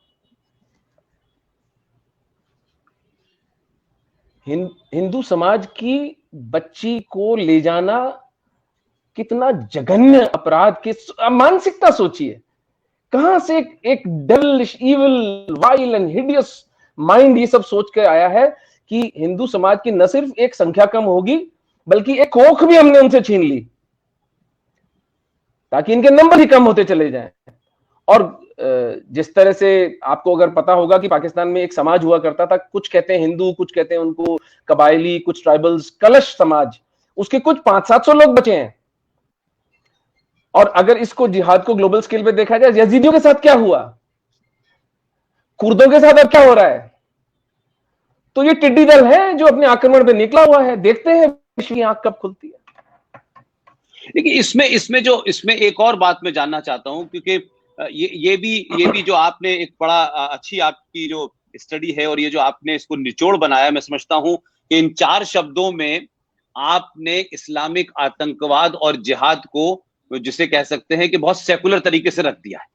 हिंदू समाज की बच्ची को ले जाना कितना जघन्य अपराध की मानसिकता सोचिए। कहां से एक devilish, evil, vile and hideous mind ये सब सोच के आया है कि हिंदू समाज की न सिर्फ एक संख्या कम होगी, बल्कि एक कोख भी हमने उनसे छीन ली, ताकि इनके नंबर ही कम होते चले जाएं। और जिस तरह से आपको अगर पता होगा कि पाकिस्तान में एक समाज हुआ करता था, कुछ कहते हैं हिंदू, कुछ कहते हैं उनको कबायली, कुछ ट्राइबल्स, कलश समाज, उसके कुछ 500-700 लोग बचे हैं। और अगर इसको, जिहाद को ग्लोबल स्केल पे देखा जाए, यजीदियों के साथ क्या हुआ, कुर्दों के साथ अब क्या हो रहा है? तो ये टिड्डी दल है जो अपने आक्रमण पे निकला हुआ है। देखते हैं विश्व की आंख कब खुलती है। देखिए, इसमें एक और बात मैं जानना चाहता हूं, क्योंकि ये भी जो आपने एक बड़ा अच्छी आपकी जो स्टडी है, और ये जो आपने इसको निचोड़ बनाया, मैं समझता हूं कि इन 4 शब्दों में आपने इस्लामिक आतंकवाद और जिहाद को, जिसे कह सकते हैं कि बहुत सेकुलर तरीके से रख दिया है।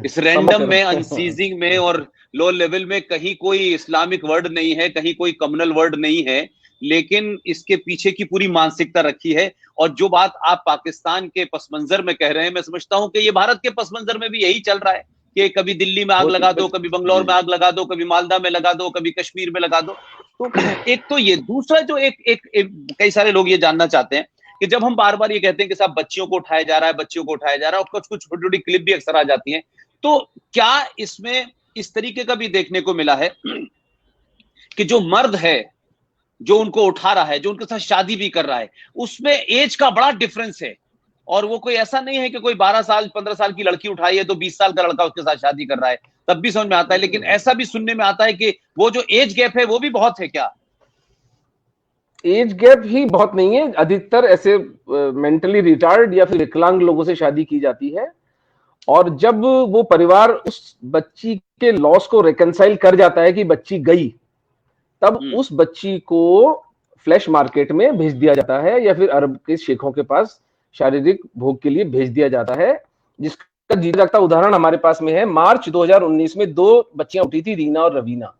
इस रैंडम में, अनसीजिंग में और लो लेवल में कहीं कोई इस्लामिक वर्ड नहीं है, कहीं कोई कम्युनल वर्ड नहीं है, लेकिन इसके पीछे की पूरी मानसिकता रखी है। और जो बात आप पाकिस्तान के पस मंजर में कह रहे हैं, मैं समझता हूं कि ये भारत के पस मंजर में भी यही चल रहा है कि कभी दिल्ली में आग लगा दो, कभी बंगलौर में आग लगा दो, कभी मालदा में लगा दो, कभी कश्मीर में लगा दो। तो एक तो ये, दूसरा जो कई सारे लोग ये जानना चाहते हैं कि जब हम बार बार ये कहते हैं कि साहब बच्चियों को उठाया जा रहा है, बच्चियों को उठाया जा रहा है, और कुछ छोटी छोटी क्लिप भी अक्सर आ जाती हैं, तो क्या इसमें इस तरीके का भी देखने को मिला है कि जो मर्द है, जो उनको उठा रहा है, जो उनके साथ शादी भी कर रहा है, उसमें एज का बड़ा डिफरेंस है, और वो कोई ऐसा नहीं है कि कोई 12 साल 15 साल की लड़की उठाई है तो 20 साल का लड़का उसके साथ शादी कर रहा है, तब भी समझ में आता है। लेकिन ऐसा भी सुनने में आता है कि वो जो एज गैप है वो भी बहुत है। क्या एज गैप ही बहुत नहीं है, अधिकतर ऐसे मेंटली रिटार्ड या फिर विकलांग लोगों से शादी की जाती है, और जब वो परिवार उस बच्ची के लॉस को रिकंसाइल कर जाता है कि बच्ची गई, तब उस बच्ची को फ्लैश मार्केट में भेज दिया जाता है, या फिर अरब के शेखों के पास शारीरिक भोग के लिए भेज दिया जाता है, जिसका जीता जागता उदाहरण हमारे पास में है। मार्च 2019 में 2 बच्चियां उठी थी, रीना और रवीना,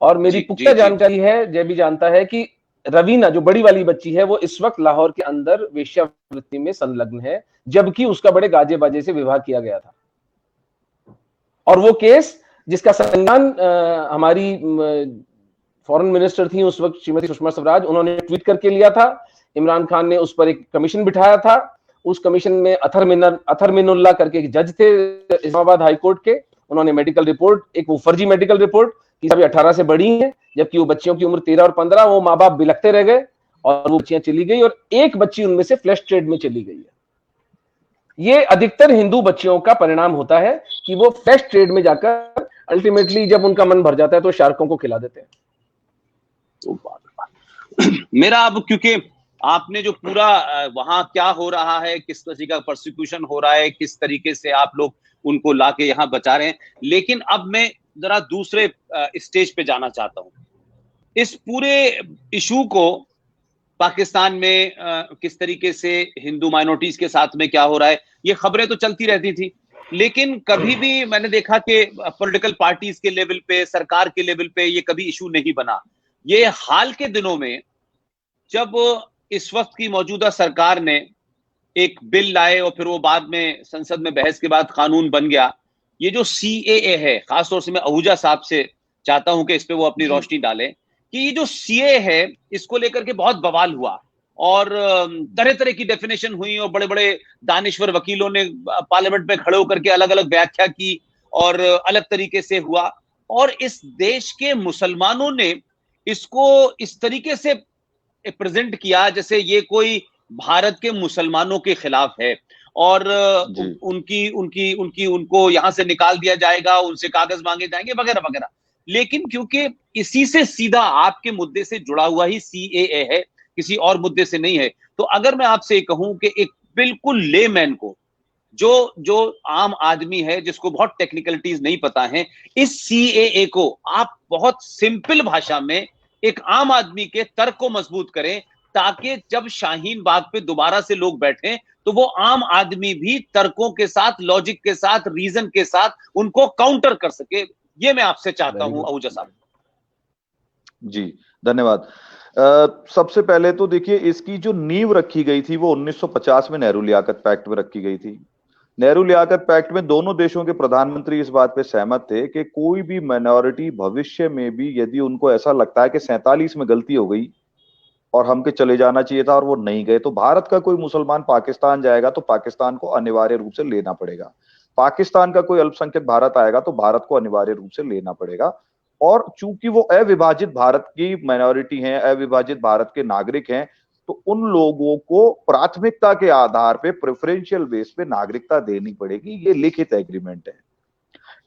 और मेरी पुख्ता जानकारी है, जय भी जानता है कि रवीना जो बड़ी वाली बच्ची है वो इस वक्त लाहौर के अंदर वेश्यावृत्ति में संलग्न है, जबकि उसका बड़े गाजे बाजे से विवाह किया गया था। और वो केस जिसका संज्ञान हमारी फॉरेन मिनिस्टर थी उस वक्त श्रीमती सुषमा स्वराज, उन्होंने ट्वीट करके लिया था। इमरान खान ने उस पर एक कमीशन बिठाया था। उस कमीशन में अथर मिनुल्लाह करके एक जज थे इस्लामाबाद हाई कोर्ट के, उन्होंने मेडिकल रिपोर्ट, एक वो फर्जी मेडिकल रिपोर्ट कि सभी 18 से बड़ी हैं, जबकि वो बच्चियों की उम्र 13 और 15, वो माँ बाप बिलखते रह गए और वो बच्चियां चली गई और एक बच्ची उनमें से फ्लैश ट्रेड में चली गई है। ये अधिकतर हिंदू बच्चियों का परिणाम होता है कि वो फ्लैश ट्रेड में जाकर अल्टीमेटली जब उनका मन भर जाता है तो शार्कों को खिला देते हैं। मेरा अब, क्योंकि आपने जो पूरा वहां क्या हो रहा है, किस तरीके का प्रोसिक्यूशन हो रहा है, किस तरीके से आप लोग उनको लाके यहाँ बचा रहे हैं, लेकिन अब मैं जरा दूसरे स्टेज पे जाना चाहता हूं। इस पूरे इशू को पाकिस्तान में किस तरीके से हिंदू माइनॉरिटीज के साथ में क्या हो रहा है, ये खबरें तो चलती रहती थी, लेकिन कभी भी मैंने देखा कि पॉलिटिकल पार्टीज के लेवल पे, सरकार के लेवल पे ये कभी इशू नहीं बना। ये हाल के दिनों में जब इस वक्त की मौजूदा सरकार ने एक बिल लाए और फिर वो बाद में संसद में बहस के बाद कानून बन गया, ये जो CAA है, खासतौर से मैं आहूजा साहब से चाहता हूं कि इस पे वो अपनी रोशनी डालें कि ये जो CAA है इसको लेकर के बहुत बवाल हुआ और तरह तरह की डेफिनेशन हुई और बड़े बड़े दानिश्वर वकीलों ने पार्लियामेंट में खड़े होकर के अलग अलग व्याख्या की और अलग तरीके से हुआ, और इस देश के मुसलमानों ने इसको इस तरीके से प्रेजेंट किया जैसे ये कोई भारत के मुसलमानों के खिलाफ है और उनको यहां से निकाल दिया जाएगा, उनसे कागज मांगे जाएंगे वगैरह वगैरह। लेकिन क्योंकि इसी से सीधा आपके मुद्दे से जुड़ा हुआ ही CAA है, किसी और मुद्दे से नहीं है, तो अगर मैं आपसे कहूं कि एक बिल्कुल लेमैन को, जो आम आदमी है जिसको बहुत टेक्निकलिटीज नहीं पता है, इस CAA को आप बहुत सिंपल भाषा में एक आम आदमी के तर्क को मजबूत करें, ताकि जब शाहीन बाग पे दोबारा से लोग बैठे तो वो आम आदमी भी तर्कों के साथ, लॉजिक के साथ, रीजन के साथ उनको काउंटर कर सके। ये मैं आपसे चाहता हूं आहूजा साहब। जी धन्यवाद। सबसे पहले तो देखिए, इसकी जो नींव रखी गई थी वो 1950 में नेहरू लियाकत पैक्ट में रखी गई थी। नेहरू लियाकत पैक्ट में दोनों देशों के प्रधानमंत्री इस बात पे सहमत थे कि कोई भी माइनॉरिटी भविष्य में भी यदि उनको ऐसा लगता है कि 47 में गलती हो गई और हमके चले जाना चाहिए था और वो नहीं गए, तो भारत का कोई मुसलमान पाकिस्तान जाएगा तो पाकिस्तान को अनिवार्य रूप से लेना पड़ेगा। पाकिस्तान का कोई अल्पसंख्यक भारत आएगा तो भारत को अनिवार्य रूप से लेना पड़ेगा। और चूंकि वो अविभाजित भारत की माइनॉरिटी हैं, अविभाजित भारत के नागरिक हैं, तो उन लोगों को प्राथमिकता के आधार पे, प्रेफरेंशियल बेस पे नागरिकता देनी पड़ेगी। ये लिखित एग्रीमेंट है।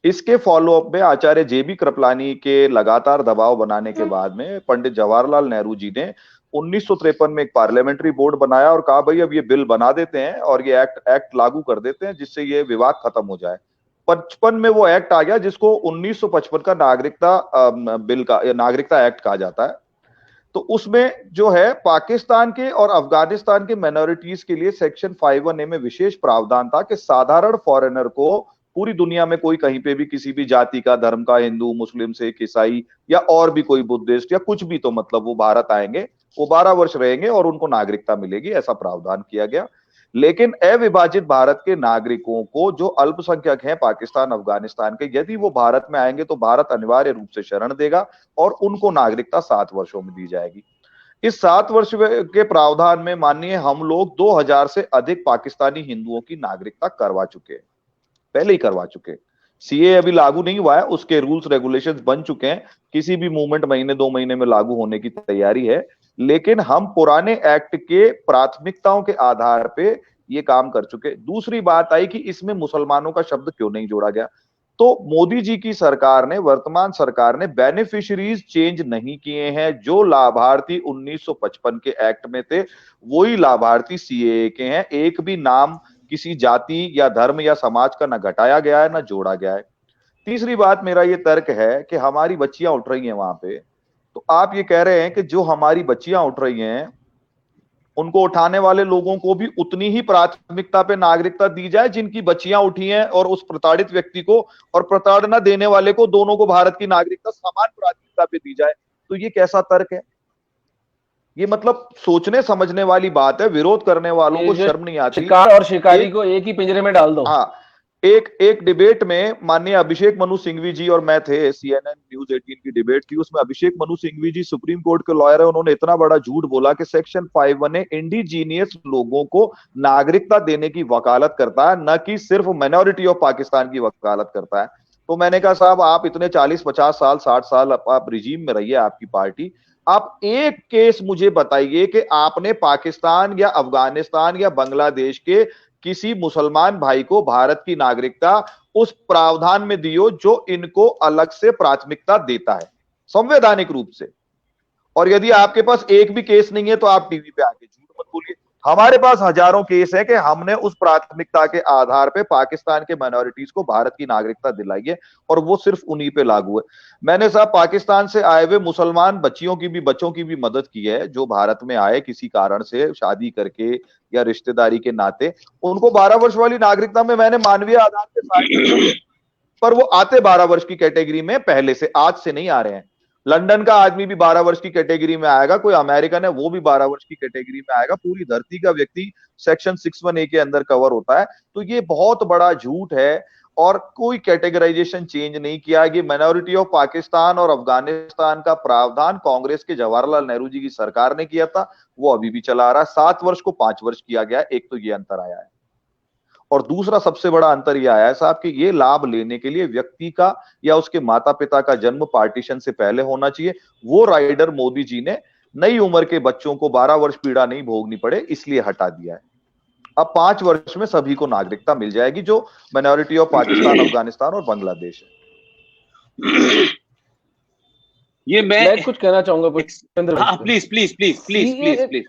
इसके फॉलोअप में आचार्य JB कृपलानी के लगातार दबाव बनाने के बाद में पंडित जवाहरलाल नेहरू जी ने 1953 में एक पार्लियामेंट्री बोर्ड बनाया और कहा भाई अब ये बिल बना देते हैं और ये एक्ट लागू कर देते हैं जिससे ये विवाद खत्म हो जाए। 55 में वो एक्ट आ गया जिसको 1955 का नागरिकता बिल का या नागरिकता एक्ट कहा जाता है। तो उसमें जो है पाकिस्तान के और अफगानिस्तान के माइनॉरिटीज के लिए सेक्शन 51A में विशेष प्रावधान था कि साधारण फॉरेनर को पूरी दुनिया में कोई कहीं पे भी किसी भी जाति का, धर्म का, हिंदू, मुस्लिम, सिख, ईसाई या और भी कोई बुद्धिस्ट या कुछ भी, तो मतलब वो भारत आएंगे, वो 12 वर्ष रहेंगे और उनको नागरिकता मिलेगी, ऐसा प्रावधान किया गया। लेकिन अविभाजित भारत के नागरिकों को जो अल्पसंख्यक हैं पाकिस्तान, अफगानिस्तान के, यदि वो भारत में आएंगे तो भारत अनिवार्य रूप से शरण देगा और उनको नागरिकता 7 वर्षों में दी जाएगी। इस 7 वर्ष के प्रावधान में माननीय हम लोग 2000 से अधिक पाकिस्तानी हिंदुओं की नागरिकता करवा चुके हैं, पहले ही करवा चुके हैं। CAA अभी लागू नहीं हुआ है, उसके रूल्स रेगुलेशंस बन चुके हैं, किसी भी मूवमेंट महीने 2 महीने में लागू होने की तैयारी है। लेकिन हम पुराने एक्ट के प्राथमिकताओं के आधार पे ये काम कर चुके। दूसरी बात आई कि इसमें मुसलमानों का शब्द क्यों नहीं जोड़ा गया। तो मोदी जी की सरकार ने, वर्तमान सरकार ने बेनिफिशरीज चेंज नहीं किए हैं। जो लाभार्थी 1955 के एक्ट में थे वही लाभार्थी CAA के हैं। एक भी नाम किसी जाति या धर्म या समाज का ना घटाया गया है ना जोड़ा गया है। तीसरी बात, मेरा ये तर्क है कि हमारी बच्चियां उठ रही हैं वहां पे, तो आप ये कह रहे हैं कि जो हमारी बच्चियां उठ रही हैं उनको उठाने वाले लोगों को भी उतनी ही प्राथमिकता पे नागरिकता दी जाए जिनकी बच्चियां उठी हैं, और उस प्रताड़ित व्यक्ति को और प्रताड़ना देने वाले को, दोनों को भारत की नागरिकता समान प्राथमिकता पे दी जाए। तो ये कैसा तर्क है? ये मतलब सोचने समझने वाली बात है। विरोध करने वालों को शर्म नहीं आती। शिकार और शिकारी को एक ही पिंजरे में डाल दो। हाँ, एक डिबेट में माननीय अभिषेक मनु सिंघवी जी और मैं थे, CNN न्यूज 18 की डिबेट थी, उसमें अभिषेक मनु सिंघवी जी सुप्रीम कोर्ट के लॉयर है, उन्होंने इतना बड़ा झूठ बोला कि सेक्शन 51 इंडिजीनियस लोगों को नागरिकता देने की वकालत करता है, न कि सिर्फ माइनॉरिटी ऑफ पाकिस्तान की वकालत करता है। तो मैंने कहा साहब आप इतने 40-50 साल 60 साल आप रिजीम में रहिए, आपकी पार्टी, आप एक केस मुझे बताइए कि आपने पाकिस्तान या अफगानिस्तान या बांग्लादेश के किसी मुसलमान भाई को भारत की नागरिकता उस प्रावधान में दियो जो इनको अलग से प्राथमिकता देता है संवैधानिक रूप से। और यदि आपके पास एक भी केस नहीं है तो आप टीवी पे आके झूठ मत बोलिए। हमारे पास हजारों केस है कि हमने उस प्राथमिकता के आधार पे पाकिस्तान के माइनॉरिटीज को भारत की नागरिकता दिलाई है और वो सिर्फ उन्हीं पे लागू है। मैंने साहब पाकिस्तान से आए हुए मुसलमान बच्चों की भी मदद की है, जो भारत में आए किसी कारण से शादी करके या रिश्तेदारी के नाते, उनको 12 वर्ष वाली नागरिकता में मैंने मानवीय आधार पे सारे, पर वो आते 12 वर्ष की कैटेगरी में पहले से, आज से नहीं आ रहे हैं। लंदन का आदमी भी 12 वर्ष की कैटेगरी में आएगा, कोई अमेरिकन है वो भी 12 वर्ष की कैटेगरी में आएगा, पूरी धरती का व्यक्ति सेक्शन 61A के अंदर कवर होता है। तो ये बहुत बड़ा झूठ है और कोई कैटेगराइजेशन चेंज नहीं किया। ये माइनॉरिटी ऑफ पाकिस्तान और अफगानिस्तान का प्रावधान कांग्रेस के जवाहरलाल नेहरू जी की सरकार ने किया था, वो अभी भी चला आ रहा है। 7 वर्ष को 5 वर्ष किया गया। एक तो ये अंतर आया है और दूसरा सबसे बड़ा अंतर यह आया है साहब कि ये लाभ लेने के लिए व्यक्ति का या उसके माता पिता का जन्म पार्टीशन से पहले होना चाहिए। वो राइडर मोदी जी ने नई उम्र के बच्चों को 12 वर्ष पीड़ा नहीं भोगनी पड़े इसलिए हटा दिया है। अब 5 वर्ष में सभी को नागरिकता मिल जाएगी जो माइनॉरिटी ऑफ पाकिस्तान, अफगानिस्तान और बांग्लादेश है। ये मैं कुछ कहना चाहूंगा। प्लीज।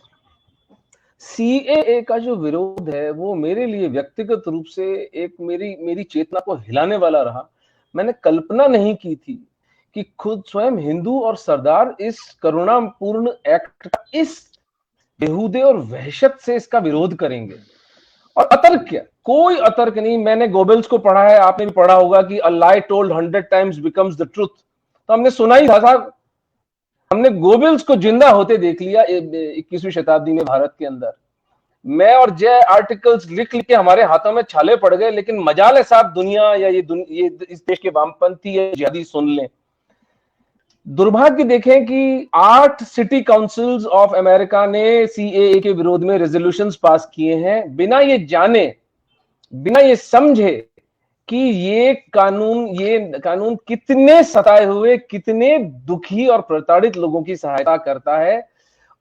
सीएए का जो विरोध है वो मेरे लिए व्यक्तिगत रूप से एक मेरी चेतना को हिलाने वाला रहा। मैंने कल्पना नहीं की थी कि खुद स्वयं हिंदू और सरदार इस करुणापूर्ण एक्ट का, इस बेहूदे और वहशत से इसका विरोध करेंगे। और अतर्क क्या, कोई अतर्क नहीं। मैंने गोबेल्स को पढ़ा है, आपने भी पढ़ा होगा कि a lie told 100 times becomes the truth. तो हमने सुना ही था, हमने गोबेल्स को जिंदा होते देख लिया 21वीं शताब्दी में भारत के अंदर। मैं और जय आर्टिकल्स लिख के हमारे हाथों में छाले पड़ गए, लेकिन मजाल है साहब दुनिया या ये इस देश के वामपंथी या जिहादी सुन लें। दुर्भाग्य देखें कि 8 सिटी काउंसिल्स ऑफ अमेरिका ने सीएए के विरोध में रेजोल्यूशंस पास किए हैं, बिना ये जाने, बिना ये समझे कि ये कानून कितने सताए हुए, कितने दुखी और प्रताड़ित लोगों की सहायता करता है।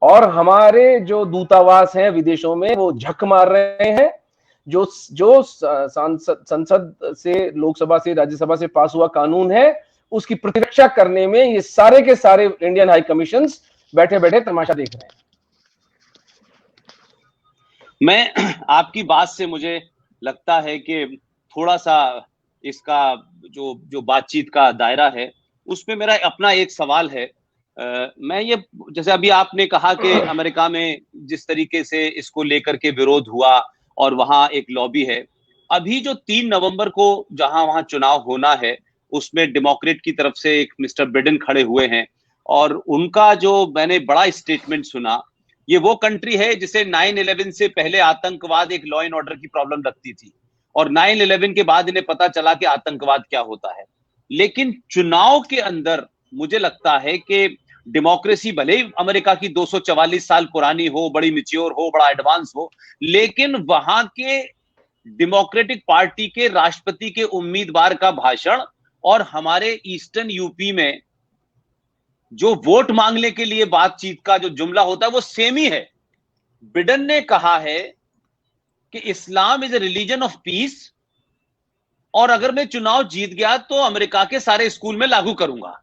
और हमारे जो दूतावास हैं विदेशों में वो झक मार रहे हैं। जो संसद से, लोकसभा से, राज्यसभा से पास हुआ कानून है उसकी प्रतिरक्षा करने में ये सारे के सारे इंडियन हाई कमीशंस बैठे बैठे तमाशा देख रहे हैं। मैं आपकी बात से मुझे लगता है कि थोड़ा सा इसका जो बातचीत का दायरा है उसमें मेरा अपना एक सवाल है। मैं ये, जैसे अभी आपने कहा कि अमेरिका में जिस तरीके से इसको लेकर के विरोध हुआ और वहां एक लॉबी है, अभी जो 3 नवंबर को जहां वहां चुनाव होना है उसमें डेमोक्रेट की तरफ से एक मिस्टर बिडेन खड़े हुए हैं और उनका जो मैंने बड़ा स्टेटमेंट सुना, ये वो कंट्री है जिसे 9/11 से पहले आतंकवाद एक लॉ एंड ऑर्डर की प्रॉब्लम लगती थी और 9/11 के बाद इन्हें पता चला कि आतंकवाद क्या होता है। लेकिन चुनाव के अंदर मुझे लगता है कि डेमोक्रेसी भले ही अमेरिका की 244 साल पुरानी हो, बड़ी मैच्योर हो, बड़ा एडवांस हो, लेकिन वहां के डेमोक्रेटिक पार्टी के राष्ट्रपति के उम्मीदवार का भाषण और हमारे ईस्टर्न यूपी में जो वोट मांगने के लिए बातचीत का जो जुमला होता है वो सेम ही है। बिडेन ने कहा है कि Islam is a religion of peace और अगर मैं चुनाव जीत गया तो अमेरिका के सारे स्कूल में लागू करूंगा।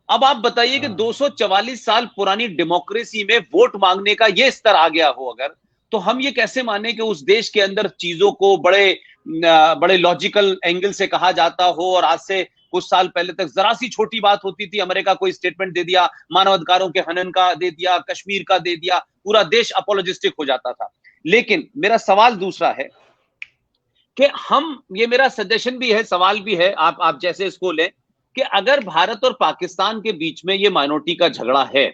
अब आप बताइए कि 244 साल पुरानी डेमोक्रेसी में वोट मांगने का यह स्तर आ गया हो अगर, तो हम ये कैसे माने कि उस देश के अंदर चीजों को बड़े लॉजिकल एंगल से कहा जाता हो। और आज से कुछ साल पहले तक जरा सी छोटी बात होती थी, अमेरिका कोई स्टेटमेंट दे दिया, मानवाधिकारों के हनन का दे दिया, कश्मीर का दे दिया, पूरा देश अपोलोजिस्टिक हो जाता था। लेकिन मेरा सवाल दूसरा है कि ये मेरा सजेशन भी है, सवाल भी है, आप जैसे इसको लें कि अगर भारत और पाकिस्तान के बीच में ये माइनॉरिटी का झगड़ा है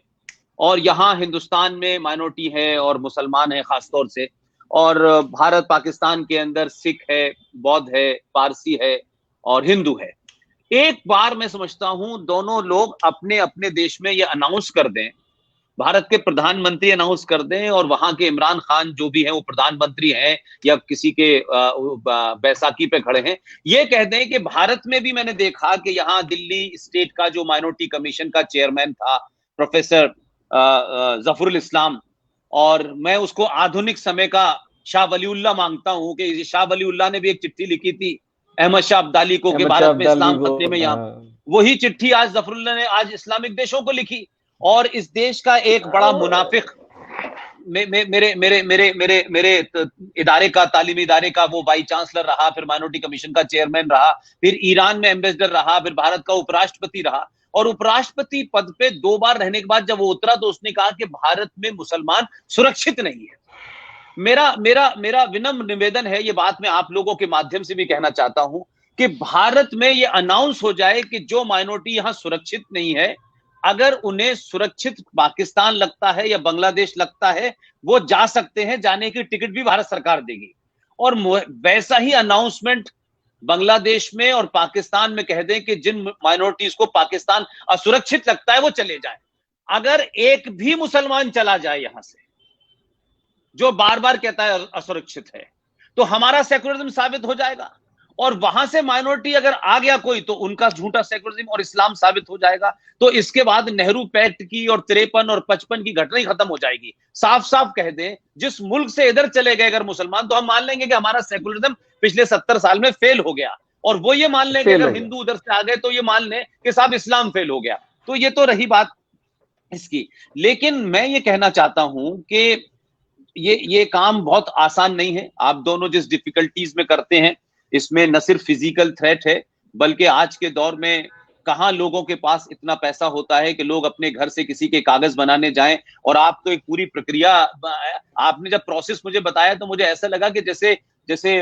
और यहाँ हिंदुस्तान में माइनॉरिटी है और मुसलमान है खासतौर से, और भारत पाकिस्तान के अंदर सिख है, बौद्ध है, पारसी है और हिंदू है। एक बार मैं समझता हूं दोनों लोग अपने अपने देश में ये अनाउंस कर दें, भारत के प्रधानमंत्री अनाउंस कर दें और वहां के इमरान खान जो भी हैं वो प्रधानमंत्री हैं या किसी के बैसाखी पे खड़े हैं, ये कह दें कि भारत में भी मैंने देखा कि यहाँ दिल्ली स्टेट का जो माइनॉरिटी कमीशन का चेयरमैन था प्रोफेसर जफरुल इस्लाम, और मैं उसको आधुनिक समय का शाह वलीउल्लाह मांगता हूं कि शाह वलीउल्लाह ने भी एक चिट्ठी लिखी थी अहमद शाह अब्दाली को कि भारत में इस्लाम फतने में, यहाँ वही चिट्ठी आज जफरुल्लाह ने आज इस्लामिक देशों को लिखी। और इस देश का एक बड़ा मुनाफिक मेरे इदारे का, तालीमी इदारे का वो वाइस चांसलर रहा, फिर माइनॉरिटी कमीशन का चेयरमैन रहा, फिर ईरान में एम्बेसडर रहा, फिर भारत का उपराष्ट्रपति रहा, और उपराष्ट्रपति पद पे 2 बार रहने के बाद जब वो उतरा तो उसने कहा कि भारत में मुसलमान सुरक्षित नहीं है। मेरा मेरा मेरा विनम्र निवेदन है, ये बात मैं आप लोगों के माध्यम से भी कहना चाहता हूं कि भारत में ये अनाउंस हो जाए कि जो माइनॉरिटी यहां सुरक्षित नहीं है, अगर उन्हें सुरक्षित पाकिस्तान लगता है या बांग्लादेश लगता है, वो जा सकते हैं, जाने की टिकट भी भारत सरकार देगी। और वैसा ही अनाउंसमेंट बांग्लादेश में और पाकिस्तान में कह दें कि जिन माइनॉरिटीज को पाकिस्तान असुरक्षित लगता है वो चले जाएं। अगर एक भी मुसलमान चला जाए यहां से जो बार बार कहता है असुरक्षित है, तो हमारा सेकुलरिज्म साबित हो जाएगा, और वहां से माइनॉरिटी अगर आ गया कोई तो उनका झूठा सेकुलरिज्म और इस्लाम साबित हो जाएगा। तो इसके बाद नेहरू पैक्ट की और 53 और 55 की घटना ही खत्म हो जाएगी। साफ साफ कह दें, जिस मुल्क से इधर चले गए अगर मुसलमान, तो हम मान लेंगे कि हमारा सेकुलरिज्म पिछले 70 साल में फेल हो गया, और वो ये मान लेंगे अगर हिंदू उधर से आ गए तो ये मान लें कि साहब इस्लाम फेल हो गया। तो ये तो रही बात इसकी। लेकिन मैं ये कहना चाहता हूं कि ये काम बहुत आसान नहीं है। आप दोनों जिस डिफिकल्टीज में करते हैं, इसमें न सिर्फ फिजिकल थ्रेट है, बल्कि आज के दौर में कहां लोगों के पास इतना पैसा होता है कि लोग अपने घर से किसी के कागज बनाने जाएं। और आप तो एक पूरी प्रक्रिया, आपने जब प्रोसेस मुझे बताया तो मुझे ऐसा लगा कि जैसे जैसे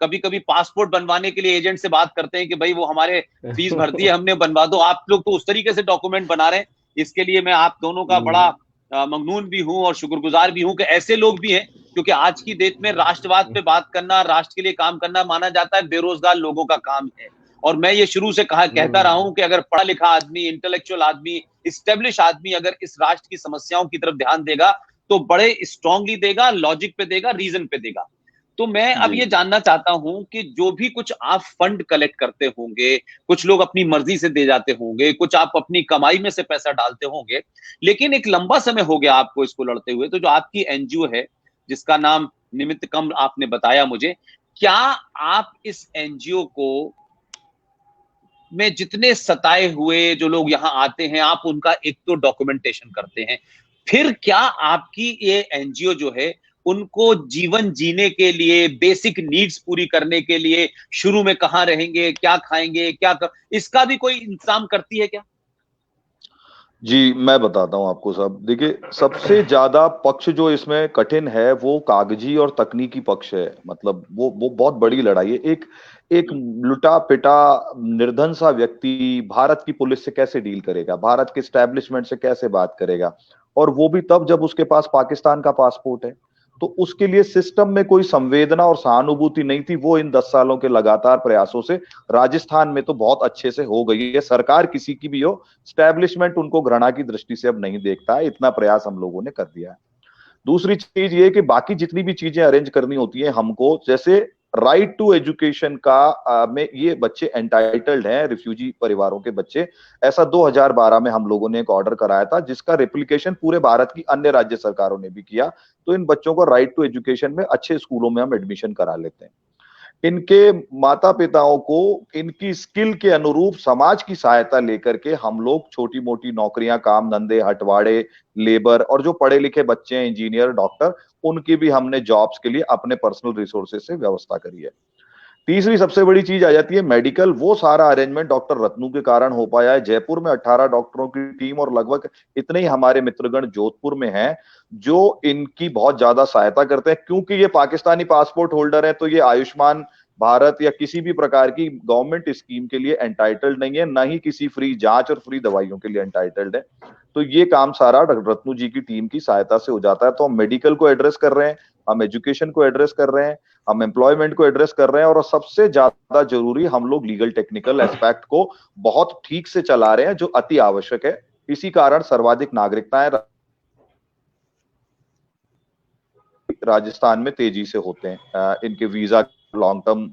कभी कभी पासपोर्ट बनवाने के लिए एजेंट से बात करते हैं कि भाई वो हमारे फीस भर दी है, हमने बनवा दो। आप लोग तो उस तरीके से डॉक्यूमेंट बना रहे हैं। इसके लिए मैं आप दोनों का बड़ा ममनून भी हूं और शुक्रगुजार भी हूं कि ऐसे लोग भी हैं, क्योंकि आज की डेट में राष्ट्रवाद पे बात करना, राष्ट्र के लिए काम करना माना जाता है बेरोजगार लोगों का काम है। और मैं ये शुरू से कहता रहा हूं कि अगर पढ़ा लिखा आदमी, इंटेलेक्चुअल आदमी, इस्टेब्लिश आदमी अगर इस राष्ट्र की समस्याओं की तरफ ध्यान देगा तो बड़े स्ट्रांगली देगा, लॉजिक पे देगा, रीजन पे देगा। तो मैं अब ये जानना चाहता हूं कि जो भी कुछ आप फंड कलेक्ट करते होंगे, कुछ लोग अपनी मर्जी से दे जाते होंगे, कुछ आप अपनी कमाई में से पैसा डालते होंगे, लेकिन एक लंबा समय हो गया आपको इसको लड़ते हुए, तो जो आपकी एनजीओ है जिसका नाम निमित्त कम आपने बताया मुझे, क्या आप इस एनजीओ को में जितने सताए हुए जो लोग यहां आते हैं, आप उनका एक तो डॉक्यूमेंटेशन करते हैं, फिर क्या आपकी ये एनजीओ जो है उनको जीवन जीने के लिए, बेसिक नीड्स पूरी करने के लिए, शुरू में कहां रहेंगे, क्या खाएंगे, इसका भी कोई इंतजाम करती है क्या? जी, मैं बताता हूं आपको सब। देखिए, सबसे ज्यादा पक्ष जो इसमें कठिन है वो कागजी और तकनीकी पक्ष है। मतलब वो बहुत बड़ी लड़ाई है। एक लुटा पिटा निर्धन सा व्यक्ति भारत की पुलिस से कैसे डील करेगा, भारत के एस्टेब्लिशमेंट से कैसे बात करेगा, और वो भी तब जब उसके पास पाकिस्तान का पासपोर्ट है। तो उसके लिए सिस्टम में कोई संवेदना और सहानुभूति नहीं थी। वो इन 10 सालों के लगातार प्रयासों से राजस्थान में तो बहुत अच्छे से हो गई है। सरकार किसी की भी हो, एस्टैब्लिशमेंट उनको घृणा की दृष्टि से अब नहीं देखता है। इतना प्रयास हम लोगों ने कर दिया है। दूसरी चीज ये कि बाकी जितनी भी चीजें अरेंज करनी होती है हमको, जैसे राइट टू एजुकेशन का में ये बच्चे एंटाइटल्ड हैं, रिफ्यूजी परिवारों के बच्चे। ऐसा 2012 में हम लोगों ने एक ऑर्डर कराया था जिसका रेप्लिकेशन पूरे भारत की अन्य राज्य सरकारों ने भी किया। तो इन बच्चों को राइट टू एजुकेशन में अच्छे स्कूलों में हम एडमिशन करा लेते हैं। इनके माता पिताओं को इनकी स्किल के अनुरूप समाज की सहायता लेकर के हम लोग छोटी मोटी नौकरियां, काम धंधे, हटवाड़े, लेबर, और जो पढ़े लिखे बच्चे हैं, इंजीनियर, डॉक्टर, उनकी भी हमने जॉब्स के लिए अपने पर्सनल रिसोर्सेज से व्यवस्था करी है। तीसरी सबसे बड़ी चीज आ जाती है मेडिकल। वो सारा अरेंजमेंट डॉक्टर रत्नू के कारण हो पाया है। जयपुर में 18 डॉक्टरों की टीम और लगभग इतने ही हमारे मित्रगण जोधपुर में हैं जो इनकी बहुत ज्यादा सहायता करते हैं। क्योंकि ये पाकिस्तानी पासपोर्ट होल्डर है तो ये आयुष्मान भारत या किसी भी प्रकार की गवर्नमेंट स्कीम के लिए एंटाइटल्ड नहीं है, ना ही किसी फ्री जांच और फ्री दवाइयों के लिए एंटाइटल्ड है। तो ये काम सारा रत्नू जी की टीम की सहायता से हो जाता है। तो हम मेडिकल को एड्रेस कर रहे हैं, हम एजुकेशन को एड्रेस कर रहे हैं, हम एम्प्लॉयमेंट को एड्रेस कर रहे हैं, और सबसे ज्यादा जरूरी हम लोग लीगल टेक्निकल एस्पेक्ट को बहुत ठीक से चला रहे हैं, जो अति आवश्यक है। इसी कारण सर्वाधिक नागरिकताएं राजस्थान में तेजी से होते हैं, इनके वीजा लॉन्ग टर्म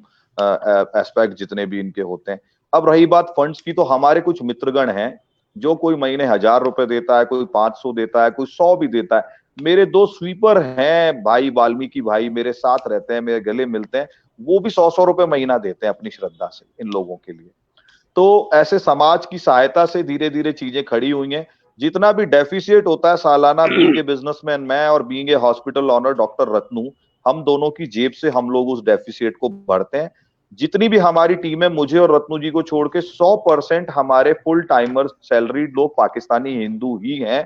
एस्पेक्ट जितने भी इनके होते हैं। अब रही बात फंड्स की, तो हमारे कुछ मित्रगण हैं जो कोई महीने 1000 रुपए देता है, कोई 500 देता है, कोई 100 भी देता है। मेरे 2 स्वीपर हैं भाई, वाल्मीकि भाई, मेरे साथ रहते हैं, मेरे गले मिलते हैं, वो भी 100-100 रुपए महीना देते हैं अपनी श्रद्धा से इन लोगों के लिए। तो ऐसे समाज की सहायता से धीरे धीरे चीजें खड़ी हुई हैं। जितना भी डेफिसिट होता है सालाना, बीइंग ए बिजनेसमैन मैं और being a hospital owner doctor Ratnu, हम दोनों की जेब से हम लोग उस डेफिसिट को भरते हैं। जितनी भी हमारी टीम है, मुझे और रत्नू जी को छोड़ के 100% हमारे फुल टाइमर सैलरीड लोग पाकिस्तानी हिंदू ही हैं,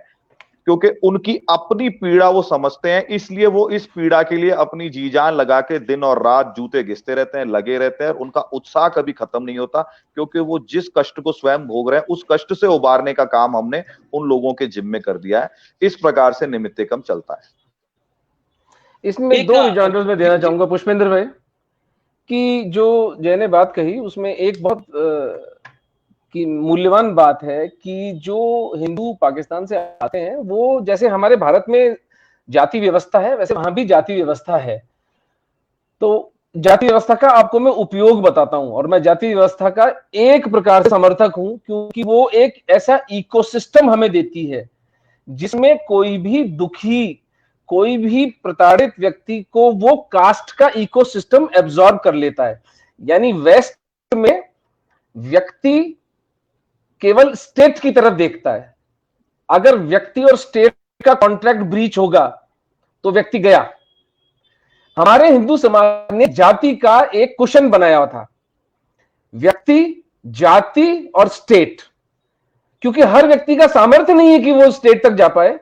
क्योंकि उनकी अपनी पीड़ा वो समझते हैं, इसलिए वो इस पीड़ा के लिए अपनी जी जान लगा के दिन और रात जूते घिसते रहते हैं, लगे रहते हैं। उनका उत्साह कभी खत्म नहीं होता, क्योंकि वो जिस कष्ट को स्वयं भोग रहे हैं, उस कष्ट से उबारने का काम हमने उन लोगों के जिम्मे कर दिया है। इस प्रकार से निमित्तकम चलता है। इसमें 2 रिजॉइंडर्स में देना चाहूंगा पुष्पेंद्र भाई, कि जो जय ने बात कही उसमें एक बहुत की मूल्यवान बात है कि जो हिंदू पाकिस्तान से आते हैं, वो जैसे हमारे भारत में जाति व्यवस्था है, वैसे वहां भी जाति व्यवस्था है। तो जाति व्यवस्था का आपको मैं उपयोग बताता हूं, और मैं जाति व्यवस्था का एक प्रकार से समर्थक हूं, क्योंकि वो एक ऐसा इकोसिस्टम हमें देती है जिसमें कोई भी दुखी, कोई भी प्रताड़ित व्यक्ति को वो कास्ट का इकोसिस्टम एब्जॉर्ब कर लेता है। यानी वेस्ट में व्यक्ति केवल स्टेट की तरफ देखता है। अगर व्यक्ति और स्टेट का कॉन्ट्रैक्ट ब्रीच होगा तो व्यक्ति गया। हमारे हिंदू समाज ने जाति का एक कुशन बनाया हुआ था, व्यक्ति, जाति और स्टेट। क्योंकि हर व्यक्ति का सामर्थ्य नहीं है कि वो स्टेट तक जा पाए,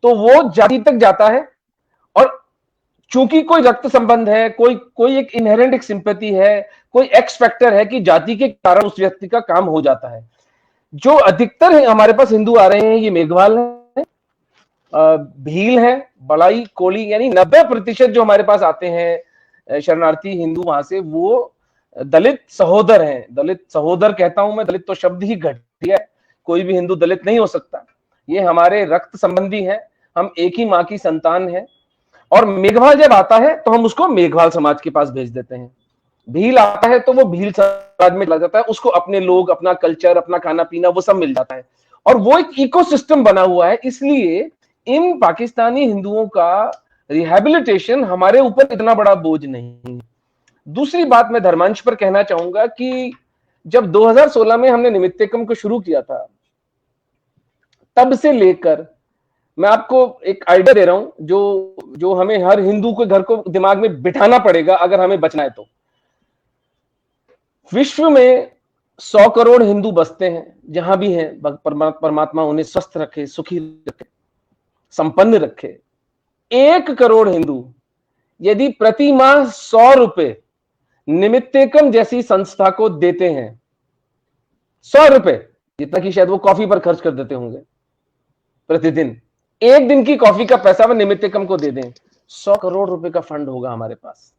तो वो जाति तक जाता है। और चूंकि कोई रक्त संबंध है, कोई एक इनहेरेंट एक सिंपैथी है, कोई एक्स फैक्टर है कि जाति के कारण उस व्यक्ति का काम हो जाता है। जो अधिकतर है हमारे पास हिंदू आ रहे हैं, ये मेघवाल है, भील है, बड़ाई, कोली, यानी 90% जो हमारे पास आते हैं शरणार्थी हिंदू वहां से, वो दलित सहोदर हैं। दलित सहोदर कहता हूं मैं, दलित तो शब्द ही घटिया है, कोई भी हिंदू दलित नहीं हो सकता। ये हमारे रक्त संबंधी हैं, हम एक ही माँ की संतान हैं। और मेघवाल जब आता है तो हम उसको मेघवाल समाज के पास भेज देते हैं। भील आता है तो वो भील समाज में चला जाता है, उसको अपने लोग, अपना कल्चर, अपना खाना पीना वो सब मिल जाता है, और वो एक इकोसिस्टम बना हुआ है। इसलिए इन पाकिस्तानी हिंदुओं का रिहैबिलिटेशन हमारे ऊपर इतना बड़ा बोझ नहीं। दूसरी बात मैं धर्मांश पर कहना चाहूंगा कि जब 2016 में हमने निमित्तकम को शुरू किया था, तब से लेकर मैं आपको एक आइडिया दे रहा हूं जो हमें हर हिंदू के घर को दिमाग में बिठाना पड़ेगा अगर हमें बचना है। तो विश्व में 100 करोड़ हिंदू बसते हैं, जहां भी हैं, परमात्मा उन्हें स्वस्थ रखे, सुखी रखे, संपन्न रखे। 1 करोड़ हिंदू यदि प्रति माह 100 रुपए निमित्तकम जैसी संस्था को देते हैं, 100 रुपए, जितना कि शायद वो कॉफी पर खर्च कर देते होंगे प्रतिदिन, एक दिन की कॉफी का पैसा वो निमित्तकम को दे दें, 100 करोड़ रुपए का फंड होगा हमारे पास।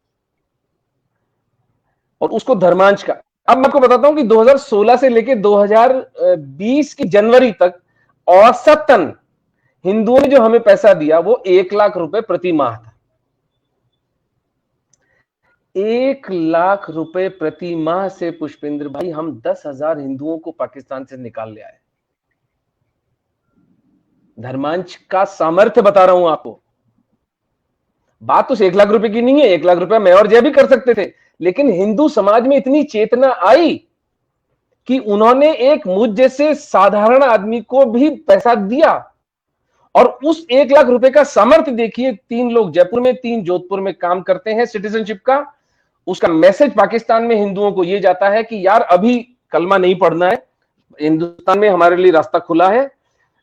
और उसको धर्मांश का, अब मैं आपको बताता हूं कि 2016 से लेकर 2020 की जनवरी तक औसतन हिंदुओं ने जो हमें पैसा दिया वो 1 लाख रुपए प्रति माह था। 1 लाख रुपए प्रति माह से पुष्पेंद्र भाई हम 10,000 हिंदुओं को पाकिस्तान से निकाल ले आए। धर्मांश का सामर्थ्य बता रहा हूं आपको। बात तो 1 लाख रुपए की नहीं है, 1 लाख रुपए मैं और जय भी कर सकते थे, लेकिन हिंदू समाज में इतनी चेतना आई कि उन्होंने एक मुझ जैसे साधारण आदमी को भी पैसा दिया। और उस 1 लाख रुपए का सामर्थ्य देखिए, 3 लोग जयपुर में, 3 जोधपुर में काम करते हैं सिटीजनशिप का। उसका मैसेज पाकिस्तान में हिंदुओं को यह जाता है कि यार अभी कलमा नहीं पढ़ना है, हिंदुस्तान में हमारे लिए रास्ता खुला है,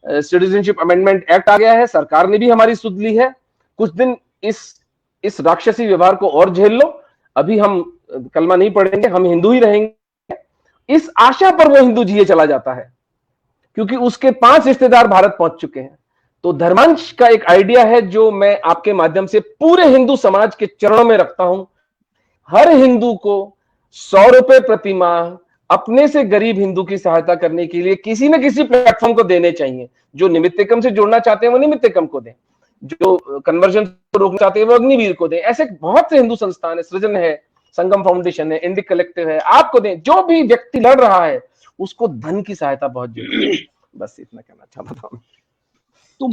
सिटीजनशिप अमेंडमेंट एक्ट आ गया है, सरकार ने भी हमारी सुध ली है, कुछ दिन इस राक्षसी व्यवहार को और झेल लो, अभी हम कलमा नहीं पढ़ेंगे, हम हिंदू ही रहेंगे, इस आशा पर वो हिंदू जिए चला जाता है, क्योंकि उसके 5 रिश्तेदार भारत पहुंच चुके हैं। तो धर्मांश का एक आइडिया है जो मैं आपके माध्यम से पूरे हिंदू समाज के चरणों में रखता हूं। हर हिंदू को 100 रुपए प्रति माह अपने से गरीब हिंदू की सहायता करने के लिए किसी न किसी प्लेटफॉर्म को देने चाहिए। जो निमित्तकम से जुड़ना चाहते हैं वो निमित्तकम को दें, जो कन्वर्जन को रोकना चाहते हैं वो अग्निवीर को दें। ऐसे बहुत से हिंदू संस्थान है, सृजन है, संगम फाउंडेशन है, इंडिक कलेक्टिव है, आपको दें। जो भी व्यक्ति लड़ रहा है उसको धन की सहायता बहुत जरूरी है। बस इतना कहना चाहता हूं। तो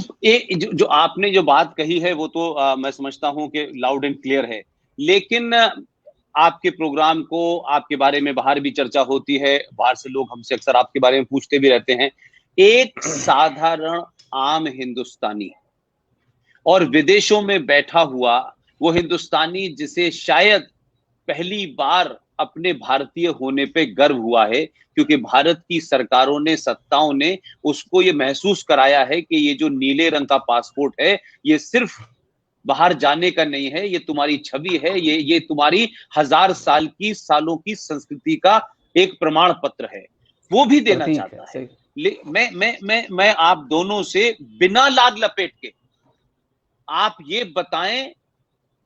जो आपने जो बात कही है वो तो मैं समझता हूं कि लाउड एंड क्लियर है, लेकिन आपके प्रोग्राम को, आपके बारे में बाहर भी चर्चा होती है, बाहर से लोग हमसे अक्सर आपके बारे में पूछते भी रहते हैं। एक साधारण आम हिंदुस्तानी और विदेशों में बैठा हुआ वो हिंदुस्तानी जिसे शायद पहली बार अपने भारतीय होने पे गर्व हुआ है, क्योंकि भारत की सरकारों ने, सत्ताओं ने उसको ये महसूस कराया है कि ये जो नीले रंग का पासपोर्ट है ये सिर्फ बाहर जाने का नहीं है, ये तुम्हारी छवि है, ये तुम्हारी 1000 सालों की संस्कृति का एक प्रमाण पत्र है, वो भी देना चाहता है। मैं आप दोनों से बिना लाग लपेट के आप ये बताएं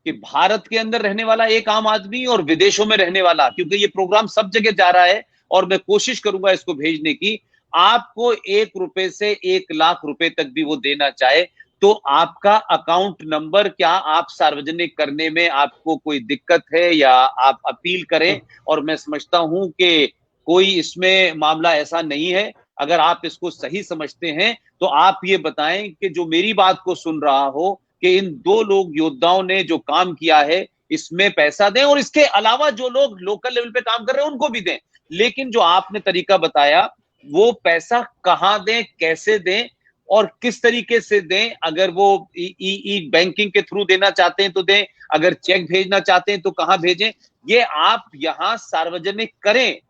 कि भारत के अंदर रहने वाला एक आम आदमी और विदेशों में रहने वाला, क्योंकि ये प्रोग्राम सब जगह जा रहा है और मैं कोशिश करूंगा इसको भेजने की, आपको 1 रुपए से 1 लाख रुपए तक भी वो देना चाहे तो आपका अकाउंट नंबर क्या आप सार्वजनिक करने में आपको कोई दिक्कत है या आप अपील करें? और मैं समझता हूं कि कोई इसमें मामला ऐसा नहीं है। अगर आप इसको सही समझते हैं तो आप ये बताएं कि जो मेरी बात को सुन रहा हो कि इन 2 लोग योद्धाओं ने जो काम किया है इसमें पैसा दें, और इसके अलावा जो लोग लोकल लेवल पे काम कर रहे हैं उनको भी दें। लेकिन जो आपने तरीका बताया वो पैसा कहां दें, कैसे दें और किस तरीके से दें? अगर वो ई बैंकिंग के थ्रू देना चाहते हैं तो दें, अगर चेक भेजना चाहते हैं तो कहां भेजें, ये आप यहां सार्वजनिक करें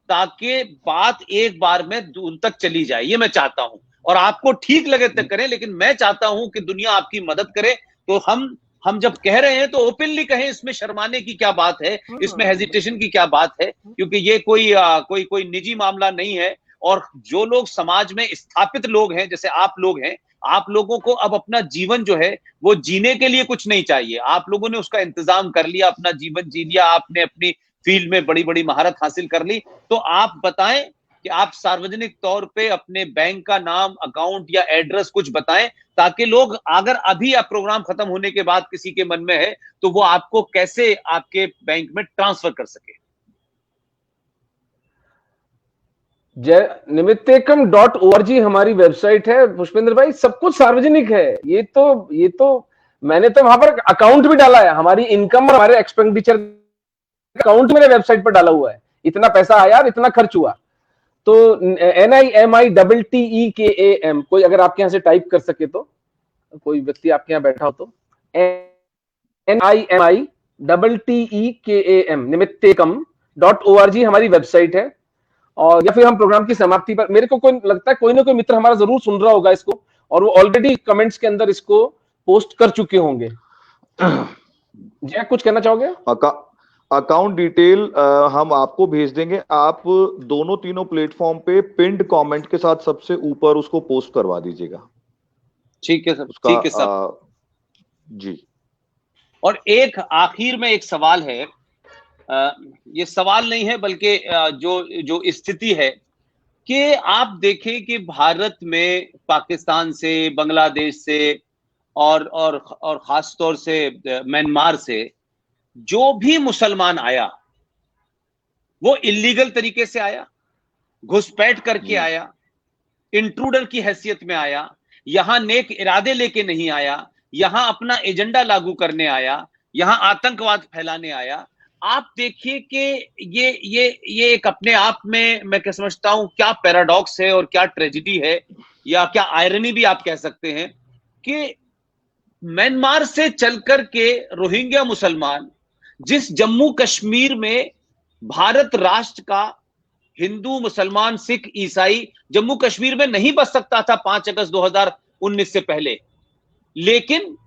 ताकि बात एक बार में उन तक चली जाए। ये मैं चाहता हूं, और आपको ठीक लगे तक करें, लेकिन मैं चाहता हूं कि दुनिया आपकी मदद करे। तो हम जब कह रहे हैं तो ओपनली कहें, इसमें शर्माने की क्या बात है, इसमें हेजिटेशन की क्या बात है, क्योंकि ये कोई निजी मामला नहीं है। और जो लोग समाज में स्थापित लोग हैं, जैसे आप लोग हैं, आप लोगों को अब अपना जीवन जो है वो जीने के लिए कुछ नहीं चाहिए। आप लोगों ने उसका इंतजाम कर लिया, अपना जीवन जी लिया, आपने अपनी फील्ड में बड़ी बड़ी महारत हासिल कर ली। तो आप बताएं कि आप सार्वजनिक तौर पे अपने बैंक का नाम, अकाउंट या एड्रेस कुछ बताएं, ताकि लोग, अगर अभी आप प्रोग्राम खत्म होने के बाद किसी के मन में है तो वो आपको कैसे आपके बैंक में ट्रांसफर कर सके। निमित्तकम.org हमारी वेबसाइट है पुष्पेंद्र भाई, सब कुछ सार्वजनिक है। ये तो मैंने तो वहां पर अकाउंट भी डाला है, हमारी इनकम और हमारे एक्सपेंडिचर अकाउंट मेरे वेबसाइट पर डाला हुआ है, इतना पैसा आया और इतना खर्च हुआ। तो NIMITTEKAM, कोई अगर आपके यहां से टाइप कर सके तो, कोई व्यक्ति आपके यहां बैठा हो तो NIMITTEKAM निमित्तकम.org हमारी वेबसाइट है। और या फिर हम प्रोग्राम की समाप्ति पर, मेरे को कोई लगता है कोई ना कोई मित्र हमारा जरूर सुन रहा होगा इसको, और वो ऑलरेडी कमेंट्स के अंदर इसको पोस्ट कर चुके होंगे। जय, कुछ कहना चाहोगे? अकाउंट डिटेल हम आपको भेज देंगे। आप दोनों तीनों प्लेटफॉर्म पे पिंड कमेंट के साथ सबसे ऊपर उसको पोस्ट करवा दीजिएगा। ठीक है सर, ठीक है सर जी। और एक आखिर में एक सवाल है, ये सवाल नहीं है बल्कि जो स्थिति है कि आप देखें कि भारत में पाकिस्तान से, बांग्लादेश से और खास तौर से म्यांमार से जो भी मुसलमान आया वो इलीगल तरीके से आया, घुसपैठ करके आया, इंट्रूडर की हैसियत में आया, यहां नेक इरादे लेके नहीं आया, यहां अपना एजेंडा लागू करने आया, यहां आतंकवाद फैलाने आया। आप देखिए कि ये एक अपने आप में मैं क्या समझता हूं क्या पैराडॉक्स है और क्या ट्रेजेडी है या क्या आयरनी भी आप कह सकते हैं कि म्यांमार से चलकर के रोहिंग्या मुसलमान जिस जम्मू कश्मीर में भारत राष्ट्र का हिंदू, मुसलमान, सिख, ईसाई जम्मू कश्मीर में नहीं बस सकता था 5 अगस्त 2019 से पहले, लेकिन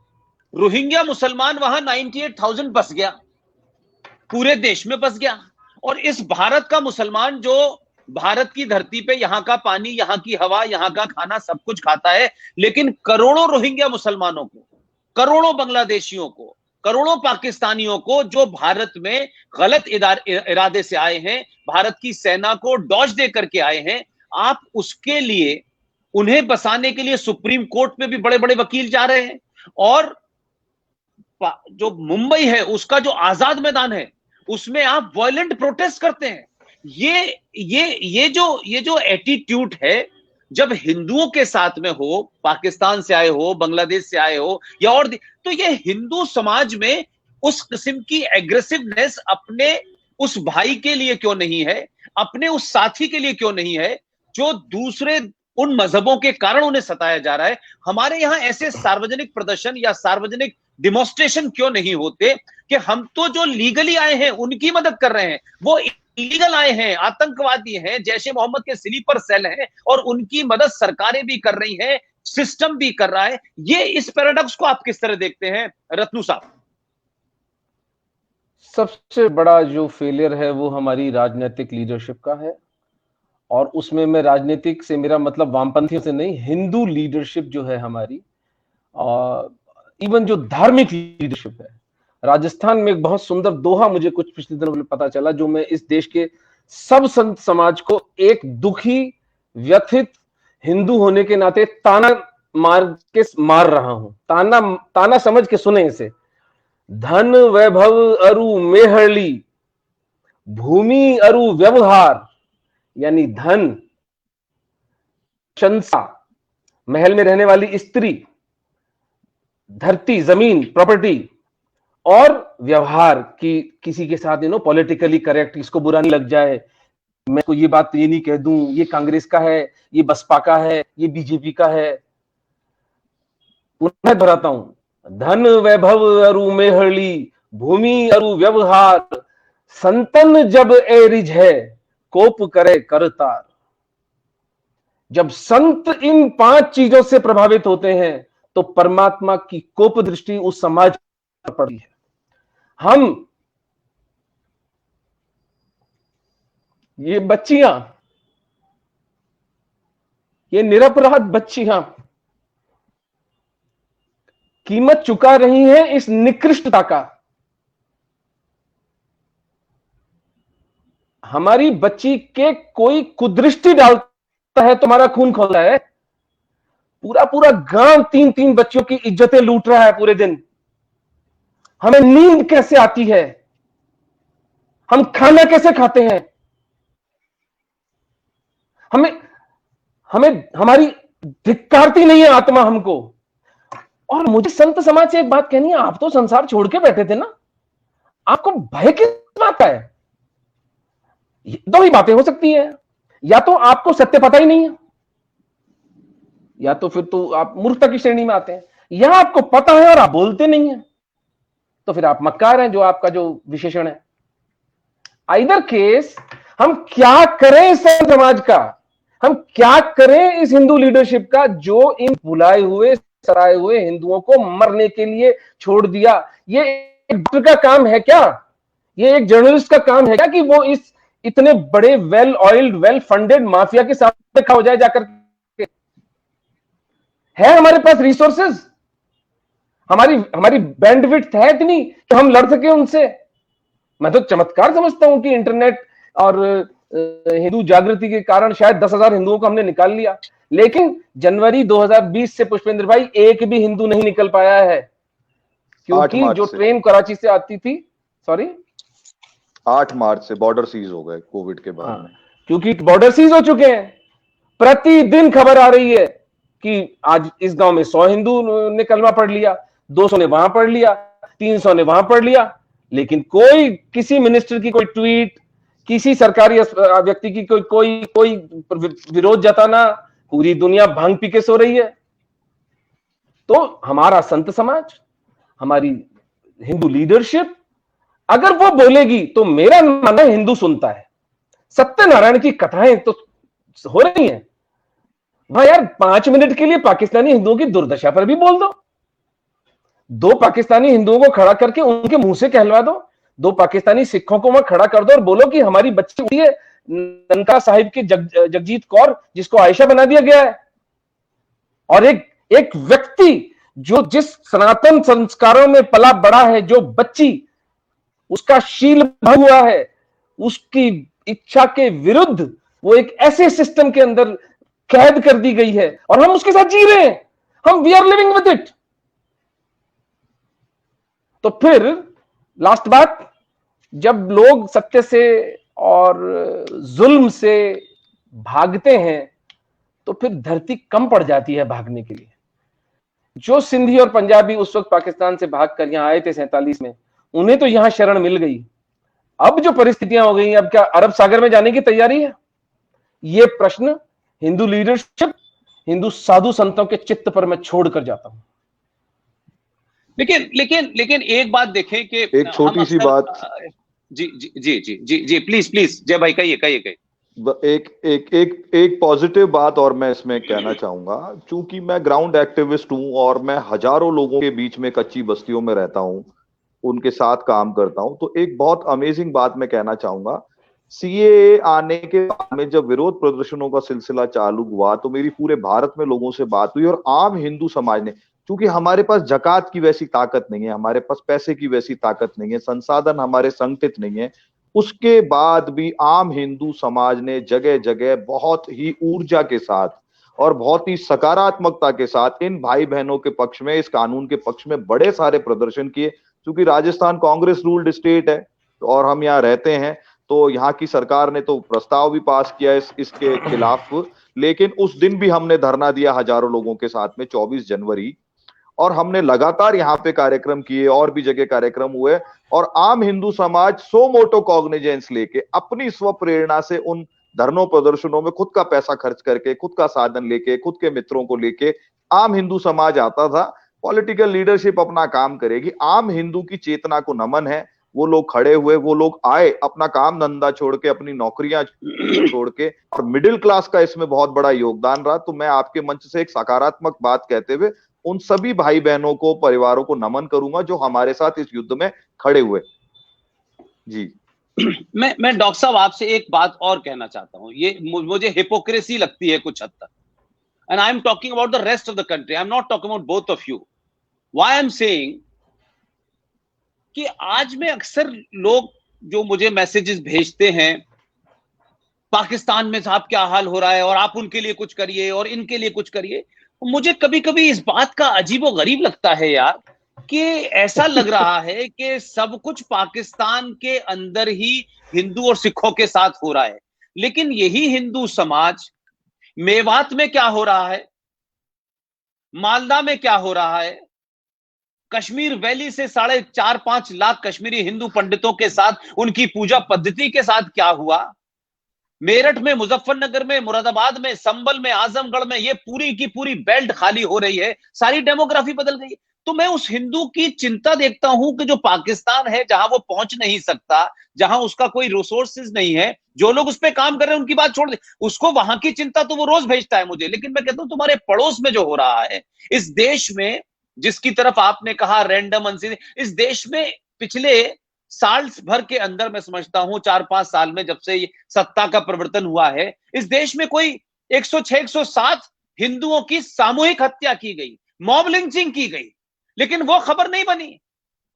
रोहिंग्या मुसलमान वहां 98,000 बस गया। पूरे देश में बस गया। और इस भारत का मुसलमान जो भारत की धरती पे यहां का पानी, यहां की हवा, यहां का खाना सब कुछ खाता है, लेकिन करोड़ों रोहिंग्या मुसलमानों को, करोड़ों बांग्लादेशियों को, करोड़ों पाकिस्तानियों को जो भारत में गलत इरादे से आए हैं, भारत की सेना को डॉज दे करके आए हैं, आप उसके लिए, उन्हें बसाने के लिए सुप्रीम कोर्ट में भी बड़े बड़े वकील जा रहे हैं। और जो मुंबई है उसका जो आजाद मैदान है उसमें आप वायलेंट प्रोटेस्ट करते हैं। ये जो एटीट्यूड है, जब हिंदुओं के साथ में हो, पाकिस्तान से आए हो, बांग्लादेश से आए हो या और, तो ये हिंदू समाज में उस किस्म की एग्रेसिवनेस अपने उस भाई के लिए क्यों नहीं है, अपने उस साथी के लिए क्यों नहीं है जो दूसरे उन मजहबों के कारण उन्हें सताया जा रहा है। हमारे यहां ऐसे सार्वजनिक प्रदर्शन या सार्वजनिक डिमॉन्स्ट्रेशन क्यों नहीं होते कि हम तो जो लीगली आए हैं उनकी मदद कर रहे हैं, वो इलीगल आए हैं, आतंकवादी हैं, जैशे मोहम्मद के स्लीपर सेल हैं, और उनकी मदद सरकारें भी कर रही हैं, सिस्टम भी कर रहा है। ये इस पैराडॉक्स को आप किस तरह देखते हैं रत्नू साहब? सबसे बड़ा जो फेलियर है वो हमारी राजनीतिक लीडरशिप का है, और उसमें मैं राजनीतिक से मेरा मतलब वामपंथियों से नहीं, हिंदू लीडरशिप जो है हमारी, और इवन जो धार्मिक लीडरशिप है। राजस्थान में एक बहुत सुंदर दोहा मुझे कुछ पिछले दिनों में पता चला, जो मैं इस देश के सब संत समाज को एक दुखी व्यथित हिंदू होने के नाते ताना मार रहा हूं। ताना समझ के सुने इसे। धन वैभव अरु मेहरली, भूमि अरु व्यवहार, यानी धन, प्रशंसा, महल में रहने वाली स्त्री, धरती, जमीन, प्रॉपर्टी, और व्यवहार की किसी के साथ पॉलिटिकली करेक्ट, इसको बुरा नहीं लग जाए, मैं को ये बात ये नहीं कह दूं ये कांग्रेस का है, ये बसपा का है, ये बीजेपी का है। पुनः दोहराता हूं, धन वैभव अरु मेहरली, भूमि अरु व्यवहार, संतन जब ए रिझ है, कोप करे करतार। जब संत इन 5 चीजों से प्रभावित होते हैं तो परमात्मा की कोप दृष्टि उस समाज पर पड़ती है। हम ये बच्चियां, ये निरपराध बच्चियां कीमत चुका रही हैं इस निकृष्टता का। हमारी बच्ची के कोई कुदृष्टि डालता है, तुम्हारा खून खोलता है। पूरा पूरा गांव 3-3 बच्चों की इज्जतें लूट रहा है पूरे दिन। हमें नींद कैसे आती है, हम खाना कैसे खाते हैं, हमें हमारी धिक्कारती नहीं है आत्मा हमको। और मुझे संत समाज से एक बात कहनी है, आप तो संसार छोड़ के बैठे थे ना, आपको भय किस बात का है? 2 ही बातें हो सकती है, या तो आपको सत्य पता ही नहीं है, या तो फिर तो आप मूर्खता की श्रेणी में आते हैं, या आपको पता है और आप बोलते नहीं है, तो फिर आप मक्कार हैं, जो आपका जो विशेषण है। आइदर केस, हम क्या करें संत समाज का, हम क्या करें इस हिंदू लीडरशिप का, जो इन भुलाए हुए सराए हुए हिंदुओं को मरने के लिए छोड़ दिया। ये एक डॉक्टर का काम है क्या, ये एक जर्नलिस्ट का काम है क्या कि वो इस इतने बड़े well oiled, well funded mafia के साथ खा हो जाए जाकर के? है हमारे पास रिसोर्सेज, हमारी बैंडविड्थ है इतनी कि हम लड़ सके उनसे? मैं तो चमत्कार समझता हूं कि इंटरनेट और हिंदू जागृति के कारण शायद 10,000 हिंदुओं को हमने निकाल लिया, लेकिन जनवरी 2020 से पुष्पेंद्र भाई एक भी हिंदू नहीं निकल पाया है, क्योंकि जो ट्रेन कराची से आती थी, 8 मार्च से बॉर्डर सीज हो गए कोविड के बाद में, क्योंकि बॉर्डर सीज हो चुके हैं। प्रतिदिन खबर आ रही है कि आज इस गांव में 100 हिंदू ने कलमा पढ़ लिया, 200 ने वहां पढ़ लिया, 300 ने वहां पढ़ लिया, लेकिन कोई किसी मिनिस्टर की कोई ट्वीट, किसी सरकारी व्यक्ति की कोई विरोध जताना, पूरी दुनिया भांग पी के सो रही है। तो हमारा संत समाज, हमारी हिंदू लीडरशिप अगर वो बोलेगी तो मेरा मानना हिंदू सुनता है। सत्यनारायण की कथाएं तो हो रही हैं भाई यार, 5 मिनट के लिए पाकिस्तानी हिंदुओं की दुर्दशा पर भी बोल दो, 2 पाकिस्तानी हिंदुओं को खड़ा करके उनके मुंह से कहलवा दो, 2 पाकिस्तानी सिखों को वहां खड़ा कर दो और बोलो कि हमारी बच्ची हुई है ननकाना साहिब की जगजीत कौर, जिसको आयशा बना दिया गया है। और एक व्यक्ति जो जिस सनातन संस्कारों में पला बड़ा है, जो बच्ची उसका शील भंग हुआ है, उसकी इच्छा के विरुद्ध वो एक ऐसे सिस्टम के अंदर कैद कर दी गई है और हम उसके साथ जी रहे हैं, हम we are living with it. तो फिर लास्ट बात, जब लोग सत्य से और जुल्म से भागते हैं तो फिर धरती कम पड़ जाती है भागने के लिए। जो सिंधी और पंजाबी उस वक्त पाकिस्तान से भागकर यहां आए थे 47 में, उन्हें तो यहां शरण मिल गई। अब जो परिस्थितियां हो गई, अब क्या अरब सागर में जाने की तैयारी है? यह प्रश्न हिंदू लीडरशिप, हिंदू साधु संतों के चित्त पर मैं छोड़कर जाता हूं। लेकिन एक बात देखें कि एक छोटी सी बात। जी जी जी जी जी जी प्लीज जय भाई कहिए। एक पॉजिटिव बात और मैं इसमें कहना चाहूंगा, चूंकि मैं ग्राउंड एक्टिविस्ट हूं और मैं हजारों लोगों के बीच में कच्ची बस्तियों में रहता हूं, उनके साथ काम करता हूं, तो एक बहुत अमेजिंग बात मैं कहना चाहूंगा। सीएए आने के बाद में जब विरोध प्रदर्शनों का सिलसिला चालू हुआ तो मेरी पूरे भारत में लोगों से बात हुई और आम हिंदू समाज ने, क्योंकि हमारे पास जकात की वैसी ताकत नहीं है, हमारे पास पैसे की वैसी ताकत नहीं है, संसाधन हमारे संगठित नहीं है, उसके बाद भी आम हिंदू समाज ने जगह जगह बहुत ही ऊर्जा के साथ और बहुत ही सकारात्मकता के साथ इन भाई बहनों के पक्ष में, इस कानून के पक्ष में बड़े सारे प्रदर्शन किए। क्योंकि राजस्थान कांग्रेस रूल्ड स्टेट है और हम यहाँ रहते हैं, तो यहाँ की सरकार ने तो प्रस्ताव भी पास किया इसके खिलाफ, लेकिन उस दिन भी हमने धरना दिया हजारों लोगों के साथ में 24 जनवरी, और हमने लगातार यहाँ पे कार्यक्रम किए और भी जगह कार्यक्रम हुए। और आम हिंदू समाज सो मोटो कॉग्निजेंस लेके अपनी स्व प्रेरणा से उन धरनों प्रदर्शनों में खुद का पैसा खर्च करके, खुद का साधन लेके, खुद के मित्रों को लेके आम हिंदू समाज आता था। पॉलिटिकल लीडरशिप अपना काम करेगी, आम हिंदू की चेतना को नमन है। वो लोग खड़े हुए, वो लोग आए अपना काम धंधा छोड़ के, अपनी नौकरियां छोड़ के, और मिडिल क्लास का इसमें बहुत बड़ा योगदान रहा। तो मैं आपके मंच से एक सकारात्मक बात कहते हुए उन सभी भाई बहनों को, परिवारों को नमन करूंगा जो हमारे साथ इस युद्ध में खड़े हुए। जी मैं डॉक्टर साहब आपसे एक बात और कहना चाहता हूं, ये मुझे हिपोक्रेसी लगती है कुछ हद तक, and I am talking about the rest of the country, I am not talking about both of you. Why I am saying कि आज में अक्सर लोग जो मुझे मैसेजेस भेजते हैं, पाकिस्तान में साहब क्या हाल हो रहा है और आप उनके लिए कुछ करिए और इनके लिए कुछ करिए, मुझे कभी कभी इस बात का अजीबो गरीब लगता है यार, कि ऐसा लग रहा है कि सब कुछ पाकिस्तान के अंदर ही हिंदू और सिखों के साथ हो रहा है। लेकिन यही हिंदू समाज मेवात में क्या हो रहा है, मालदा में क्या हो रहा है, कश्मीर वैली से 4.5-5 लाख कश्मीरी हिंदू पंडितों के साथ उनकी पूजा पद्धति के साथ क्या हुआ, मेरठ में, मुजफ्फरनगर में, मुरादाबाद में, संभल में, आजमगढ़ में, ये पूरी की पूरी बेल्ट खाली हो रही है, सारी डेमोग्राफी बदल गई। तो मैं उस हिंदू की चिंता देखता हूं कि जो पाकिस्तान है, जहां वो पहुंच नहीं सकता, जहां उसका कोई रिसोर्सेज नहीं है, जो लोग उस पर काम कर रहे हैं उनकी बात छोड़ दे, उसको वहां की चिंता तो वो रोज भेजता है मुझे। लेकिन मैं कहता हूं तुम्हारे पड़ोस में जो हो रहा है, इस देश में, जिसकी तरफ आपने कहा रैंडम अनसीन, इस देश में पिछले साल भर के अंदर मैं समझता हूं 4-5 साल में, जब से ये सत्ता का परिवर्तन हुआ है, इस देश में कोई 106-107 हिंदुओं की सामूहिक हत्या की गई, मॉब लिंचिंग की गई, लेकिन वो खबर नहीं बनी,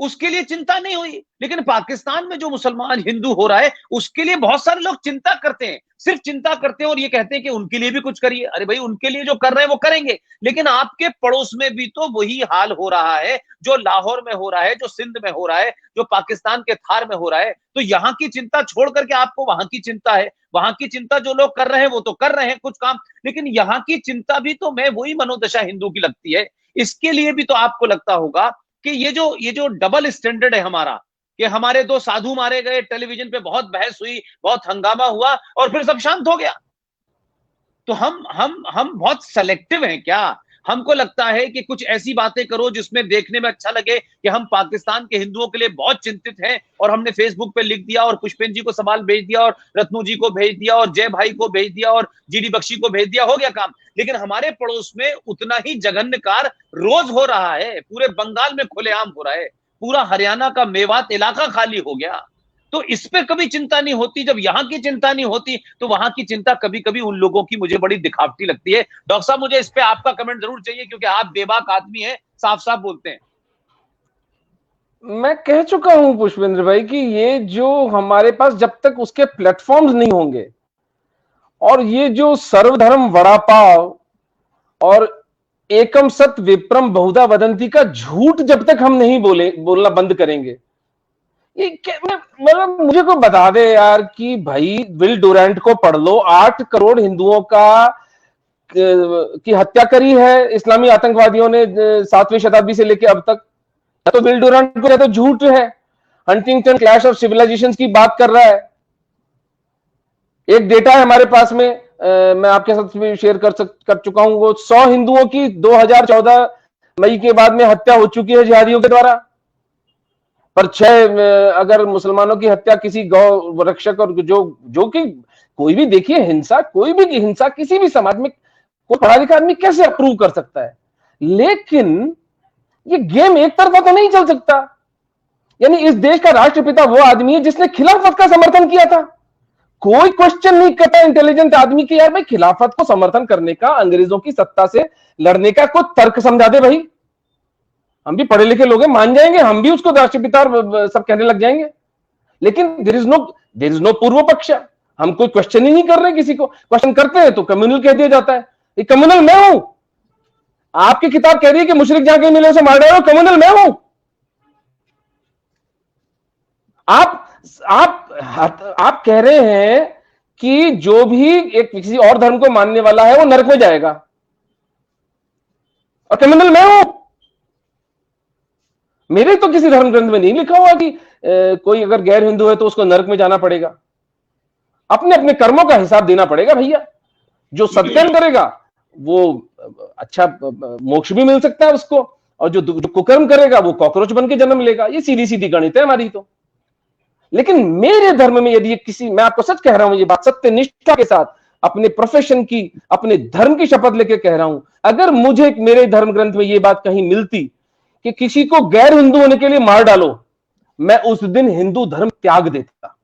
उसके लिए चिंता नहीं हुई। लेकिन पाकिस्तान में जो मुसलमान हिंदू हो रहा है, उसके लिए बहुत सारे लोग चिंता करते हैं, सिर्फ चिंता करते हैं और ये कहते हैं कि उनके लिए भी कुछ करिए। अरे भाई, उनके लिए जो कर रहे हैं वो करेंगे, लेकिन आपके पड़ोस में भी तो वही हाल हो रहा है जो लाहौर में हो रहा है, जो सिंध में हो रहा है, जो पाकिस्तान के थार में हो रहा है। तो यहां की चिंता छोड़ करके आपको वहां की चिंता है, वहां की चिंता जो लोग कर रहे हैं वो तो कर रहे हैं कुछ काम, लेकिन यहां की चिंता भी तो मैं वही मनोदशा हिंदू की लगती है। इसके लिए भी तो आपको लगता होगा कि ये जो डबल स्टैंडर्ड है हमारा, कि हमारे 2 साधु मारे गए, टेलीविजन पे बहुत बहस हुई, बहुत हंगामा हुआ और फिर सब शांत हो गया। तो हम बहुत सेलेक्टिव हैं क्या? हमको लगता है कि कुछ ऐसी बातें करो जिसमें देखने में अच्छा लगे कि हम पाकिस्तान के हिंदुओं के लिए बहुत चिंतित हैं, और हमने फेसबुक पे लिख दिया और पुष्पेंद्र जी को सवाल भेज दिया और रत्नू जी को भेज दिया और जय भाई को भेज दिया और जीडी बख्शी को भेज दिया, हो गया काम। लेकिन हमारे पड़ोस में उतना ही जघन्य कार्य रोज हो रहा है, पूरे बंगाल में खुलेआम हो रहा है। पूरा हरियाणा का मेवात इलाका खाली हो गया। तो इस पे कभी चिंता नहीं होती। जब यहां की चिंता नहीं होती तो वहां की चिंता कभी कभी उन लोगों की मुझे बड़ी दिखावटी लगती है। डॉक्टर साहब, मुझे इस पे आपका कमेंट जरूर चाहिए, क्योंकि आप बेबाक आदमी हैं, साफ साफ बोलते हैं। मैं कह चुका हूं पुष्पेंद्र भाई कि ये जो हमारे पास जब तक उसके प्लेटफॉर्म्स नहीं होंगे, और ये जो सर्वधर्म वड़ा पाव और एकम सत विप्रम बहुधा वदंती का झूठ जब तक हम नहीं बोलना बंद करेंगे, ये मतलब मुझे को बता दे यार कि भाई विल डुरेंट को पढ़ लो, 8 करोड़ हिंदुओं की हत्या करी है इस्लामी आतंकवादियों ने 7वीं शताब्दी से लेकर अब तक। या तो विल डुरेंट को या तो झूठ है, हंटिंगटन क्लैश ऑफ सिविलाइजेशन की बात कर रहा है। एक डेटा है हमारे पास में, मैं आपके साथ भी शेयर कर चुका हूं, वो 100 हिंदुओं की 2014 मई के बाद में हत्या हो चुकी है जिहादियों के द्वारा, पर 6 अगर मुसलमानों की हत्या किसी गौ रक्षक और जो कि कोई भी देखिए हिंसा, कोई भी हिंसा किसी भी समाज में कोई पढ़ा लिखा आदमी कैसे अप्रूव कर सकता है, लेकिन ये गेम एक तरफा तो नहीं चल सकता। यानी इस देश का राष्ट्रपिता वो आदमी है जिसने खिलाफत का समर्थन किया था। कोई क्वेश्चन नहीं करता इंटेलिजेंट आदमी कि यार भाई खिलाफत को समर्थन करने का, अंग्रेजों की सत्ता से लड़ने का कोई तर्क समझा दे भाई। हम भी पढ़े लिखे लोग हैं, मान जाएंगे, हम भी उसको राष्ट्रपिता सब कहने लग जाएंगे, लेकिन देयर इज नो पूर्व पक्ष। हम कोई क्वेश्चन ही नहीं कर रहे, किसी को क्वेश्चन करते हैं तो कम्युनल कह दिया जाता है। ये कम्युनल मैं हूं। आपकी किताब कह रही है कि मुशरिक जहां कहीं मिले उसे मार डालो, कम्युनल मैं हूं। आप कह रहे हैं कि जो भी एक किसी और धर्म को मानने वाला है वो नरक में जाएगा, और कम्युनल मैं हूं। मेरे तो किसी धर्म ग्रंथ में नहीं लिखा हुआ कि कोई अगर गैर हिंदू है तो उसको नरक में जाना पड़ेगा। अपने अपने कर्मों का हिसाब देना पड़ेगा भैया। जो सत्कर्म करेगा वो अच्छा मोक्ष भी मिल सकता है उसको, और जो कुकर्म करेगा वो कॉकरोच बन के जन्म लेगा। ये सीधी सीधी गणित है हमारी तो। लेकिन मेरे धर्म में यदि किसी, मैं आपको सच कह रहा हूं, ये बात सत्य निष्ठा के साथ अपने प्रोफेशन की, अपने धर्म की शपथ लेके कह रहा हूं, अगर मुझे मेरे धर्म ग्रंथ में ये बात कहीं मिलती कि किसी को गैर हिंदू होने के लिए मार डालो, मैं उस दिन हिंदू धर्म त्याग देता।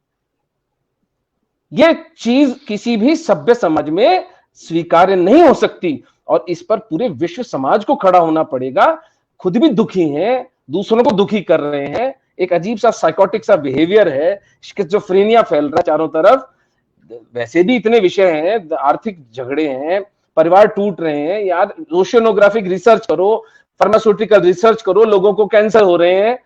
यह चीज किसी भी सभ्य समाज में स्वीकार्य नहीं हो सकती, और इस पर पूरे विश्व समाज को खड़ा होना पड़ेगा। खुद भी दुखी हैं, दूसरों को दुखी कर रहे हैं, एक अजीब सा साइकोटिक सा बिहेवियर है, स्किज़ोफ्रेनिया फैल रहा है चारों तरफ। वैसे भी इतने विषय हैं, आर्थिक झगड़े हैं, परिवार टूट रहे हैं यार। ओशियनोग्राफिक रिसर्च करो, फार्मास्यूटिकल रिसर्च करो, लोगों को कैंसर हो रहे हैं,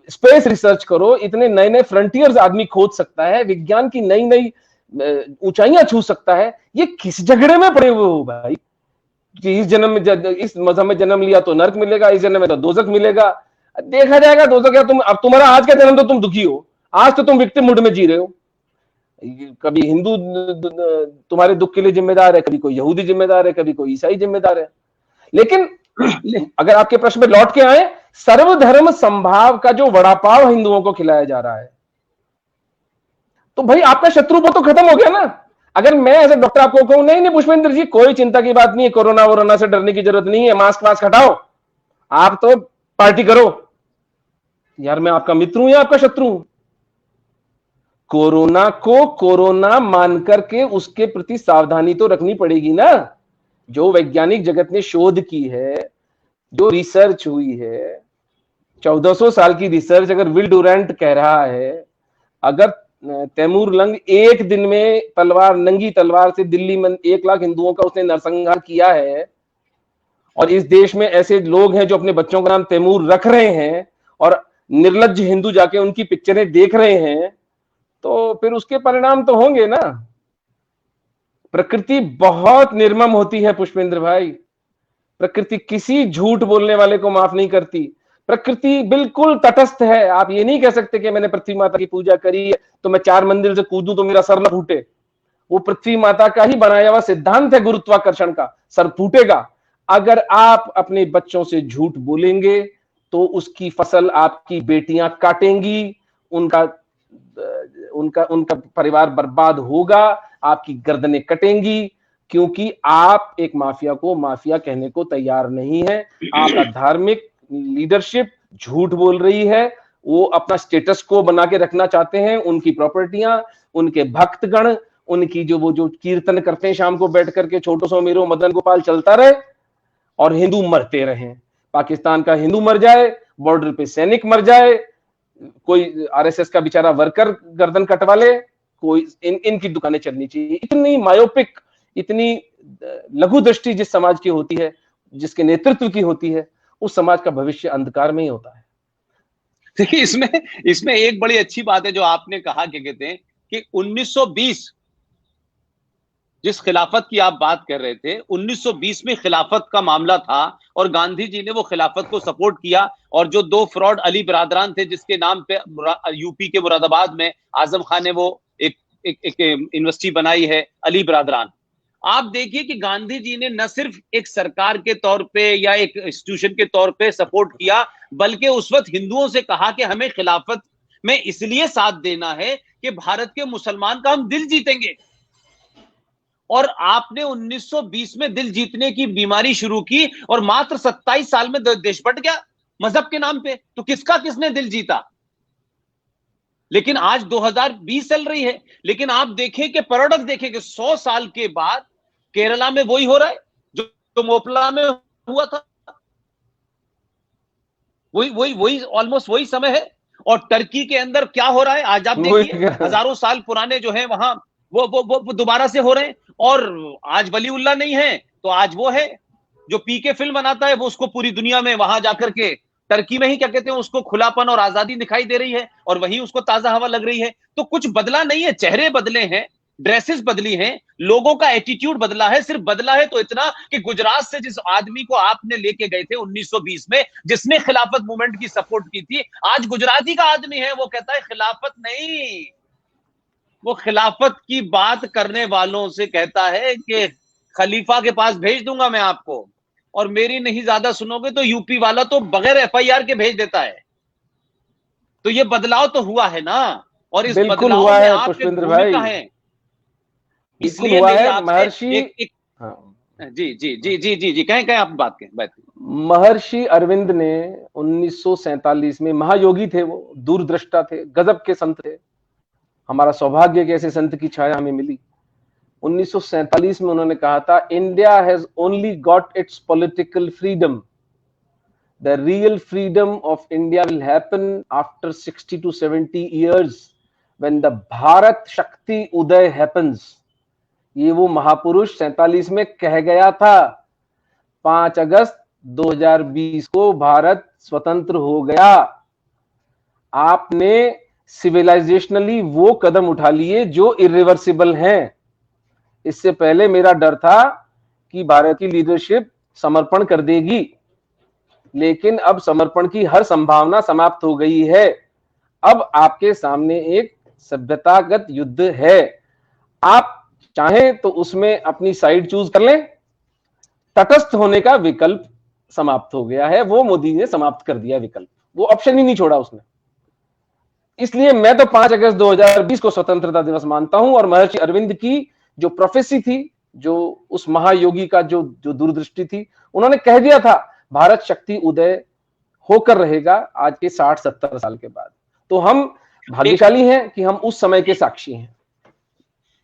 स्पेस रिसर्च करो, इतने नए नए फ्रंटियर्स आदमी खोज सकता है, विज्ञान की नई नई ऊंचाइयां छू सकता है। ये किस झगड़े में पड़े हुए हो भाई कि इस जन्म में, इस मजहब में जन्म लिया तो नर्क मिलेगा, इस जन्म में तो दोजख मिलेगा। देखा जाएगा दोजख। या तुम, अब तुम्हारा आज का जन्म तो तुम दुखी हो, आज तो तुम विक्टिम मूड में जी रहे हो। कभी हिंदू तुम्हारे दुख के लिए जिम्मेदार है, कभी कोई यहूदी जिम्मेदार है, कभी कोई ईसाई जिम्मेदार है। लेकिन अगर आपके प्रश्न में लौट के आए, सर्वधर्म संभाव का जो वड़ा पाव हिंदुओं को खिलाया जा रहा है, तो भाई आपका शत्रु तो खत्म हो गया ना। अगर मैं एज ए डॉक्टर आपको कहूं नहीं नहीं पुष्पेंद्र जी कोई चिंता की बात नहीं है, कोरोना वोरोना से डरने की जरूरत नहीं है, मास्क वास्क हटाओ, आप तो पार्टी करो, यार मैं आपका मित्र हूं या आपका शत्रु हूं? कोरोना को कोरोना मान करके उसके प्रति सावधानी तो रखनी पड़ेगी ना। जो वैज्ञानिक जगत ने शोध की है, जो रिसर्च हुई है, 1400 साल की रिसर्च, अगर विल डुरेंट कह रहा है, अगर तैमूर लंग एक दिन में नंगी तलवार से दिल्ली में 1 लाख हिंदुओं का उसने नरसंहार किया है, और इस देश में ऐसे लोग हैं जो अपने बच्चों का नाम तैमूर रख रहे हैं, और निर्लज्ज हिंदू जाके उनकी पिक्चरें देख रहे हैं, तो फिर उसके परिणाम तो होंगे ना। प्रकृति बहुत निर्मम होती है पुष्पेंद्र भाई। प्रकृति किसी झूठ बोलने वाले को माफ नहीं करती। प्रकृति बिल्कुल तटस्थ है। आप ये नहीं कह सकते कि मैंने पृथ्वी माता की पूजा करी है तो मैं 4 मंदिर से कूदूं तो मेरा सर न फूटे। वो पृथ्वी माता का ही बनाया हुआ सिद्धांत है गुरुत्वाकर्षण का, सर फूटेगा। अगर आप अपने बच्चों से झूठ बोलेंगे तो उसकी फसल आपकी बेटियां काटेंगी, उनका परिवार बर्बाद होगा, आपकी गर्दनें कटेंगी, क्योंकि आप एक माफिया को माफिया कहने को तैयार नहीं है। आपका धार्मिक लीडरशिप, झूठ बोल रही है, वो अपना स्टेटस को बना के रखना चाहते हैं, उनकी प्रॉपर्टियां, उनके भक्तगण, उनकी जो कीर्तन करते हैं शाम को बैठ करके, छोटो सो मेरो मदन गोपाल चलता रहे और हिंदू मरते रहे। पाकिस्तान का हिंदू मर जाए, बॉर्डर पे सैनिक मर जाए, कोई आरएसएस का बेचारा वर्कर गर्दन कटवा ले, कोई इनकी दुकानें चलनी चाहिए। इतनी मायोपिक, इतनी लघु दृष्टि जिस समाज की होती है, जिसके नेतृत्व की होती है, उस समाज का भविष्य अंधकार में ही होता है। देखिए, इसमें एक बड़ी अच्छी बात है जो आपने कहा, क्या कहते हैं कि 1920 जिस खिलाफत की आप बात कर रहे थे, 1920 में खिलाफत का मामला था और गांधी जी ने वो खिलाफत को सपोर्ट किया। और जो दो फ्रॉड अली बरादरान थे, जिसके नाम पे यूपी के मुरादाबाद में आजम खान ने वो एक यूनिवर्सिटी बनाई है, अली बरादरान। आप देखिए कि गांधी जी ने न सिर्फ एक सरकार के तौर पे या एक इंस्टीट्यूशन के तौर पे सपोर्ट किया, बल्कि उस वक्त हिंदुओं से कहा कि हमें खिलाफत में इसलिए साथ देना है कि भारत के मुसलमान का हम दिल जीतेंगे। और आपने 1920 में दिल जीतने की बीमारी शुरू की और मात्र 27 साल में देश बट गया मजहब के नाम पे। तो किसने दिल जीता? लेकिन आज 2020 चल रही है, लेकिन आप देखें कि पैराडॉक्स देखें कि 100 साल के बाद केरला में वही हो रहा है जो मोपला में हुआ था। वही ऑलमोस्ट वही समय है। और टर्की के अंदर क्या हो रहा है आज आप देखिए, हजारों साल पुराने जो है वहां वो दोबारा से हो रहे हैं। और आज वलीउल्लाह नहीं है तो आज वो है जो पी के फिल्म बनाता है, वो उसको पूरी दुनिया में वहां जाकर के टर्की में ही क्या कहते हैं उसको खुलापन और आजादी दिखाई दे रही है और वहीं उसको ताजा हवा लग रही है। तो कुछ बदला नहीं है, चेहरे बदले हैं, ड्रेसेस बदली हैं, लोगों का एटीट्यूड बदला है। सिर्फ बदला है तो इतना कि गुजरात से जिस आदमी को आपने लेके गए थे 1920 में, जिसने खिलाफत मूवमेंट की सपोर्ट की थी, आज गुजराती का आदमी है, वो कहता है खिलाफत नहीं। वो खिलाफत की बात करने वालों से कहता है कि खलीफा के पास भेज दूंगा मैं आपको, और मेरी नहीं ज्यादा सुनोगे तो यूपी वाला तो बगैर एफआईआर के भेज देता है। तो ये बदलाव तो हुआ है ना, और इस बदलाव हुआ में है आपकी पुष्पेंद्र भाई, है। इसलिए हुआ मेरी है। आपसे महर्षि जी कहें आप बात कहें। महर्षि अरविंद ने 1947 में, महायोगी थे वो, दूरदृष्टा थे, गजब के संत थे। हमारा सौभाग्य कि ऐसे संत की छाया हमें मिली। 1947 में उन्होंने कहा था, India has only got its political freedom, the real freedom of India will happen after 60 to 70 years when the Bharat शक्ति उदय हैपन्स। ये वो महापुरुष 47 में कह गया था। 5 अगस्त 2020 को भारत स्वतंत्र हो गया। आपने सिविलाइजेशनली वो कदम उठा लिए जो इरिवर्सिबल हैं। इससे पहले मेरा डर था कि भारत की लीडरशिप समर्पण कर देगी, लेकिन अब समर्पण की हर संभावना समाप्त हो गई है। अब आपके सामने एक सभ्यतागत युद्ध है। आप चाहें तो उसमें अपनी साइड चूज कर लें। तटस्थ होने का विकल्प समाप्त हो गया है, वो मोदी ने समाप्त कर दिया विकल्प, वो ऑप्शन ही नहीं छोड़ा उसने। इसलिए मैं तो 5 अगस्त 2020 को स्वतंत्रता दिवस मानता हूं। और महर्षि अरविंद की जो प्रोफेसी थी, जो उस महायोगी का जो दूरदृष्टि थी, उन्होंने कह दिया था भारत शक्ति उदय होकर रहेगा आज के 60-70 साल के बाद। तो हम भाग्यशाली हैं कि हम उस समय के साक्षी हैं।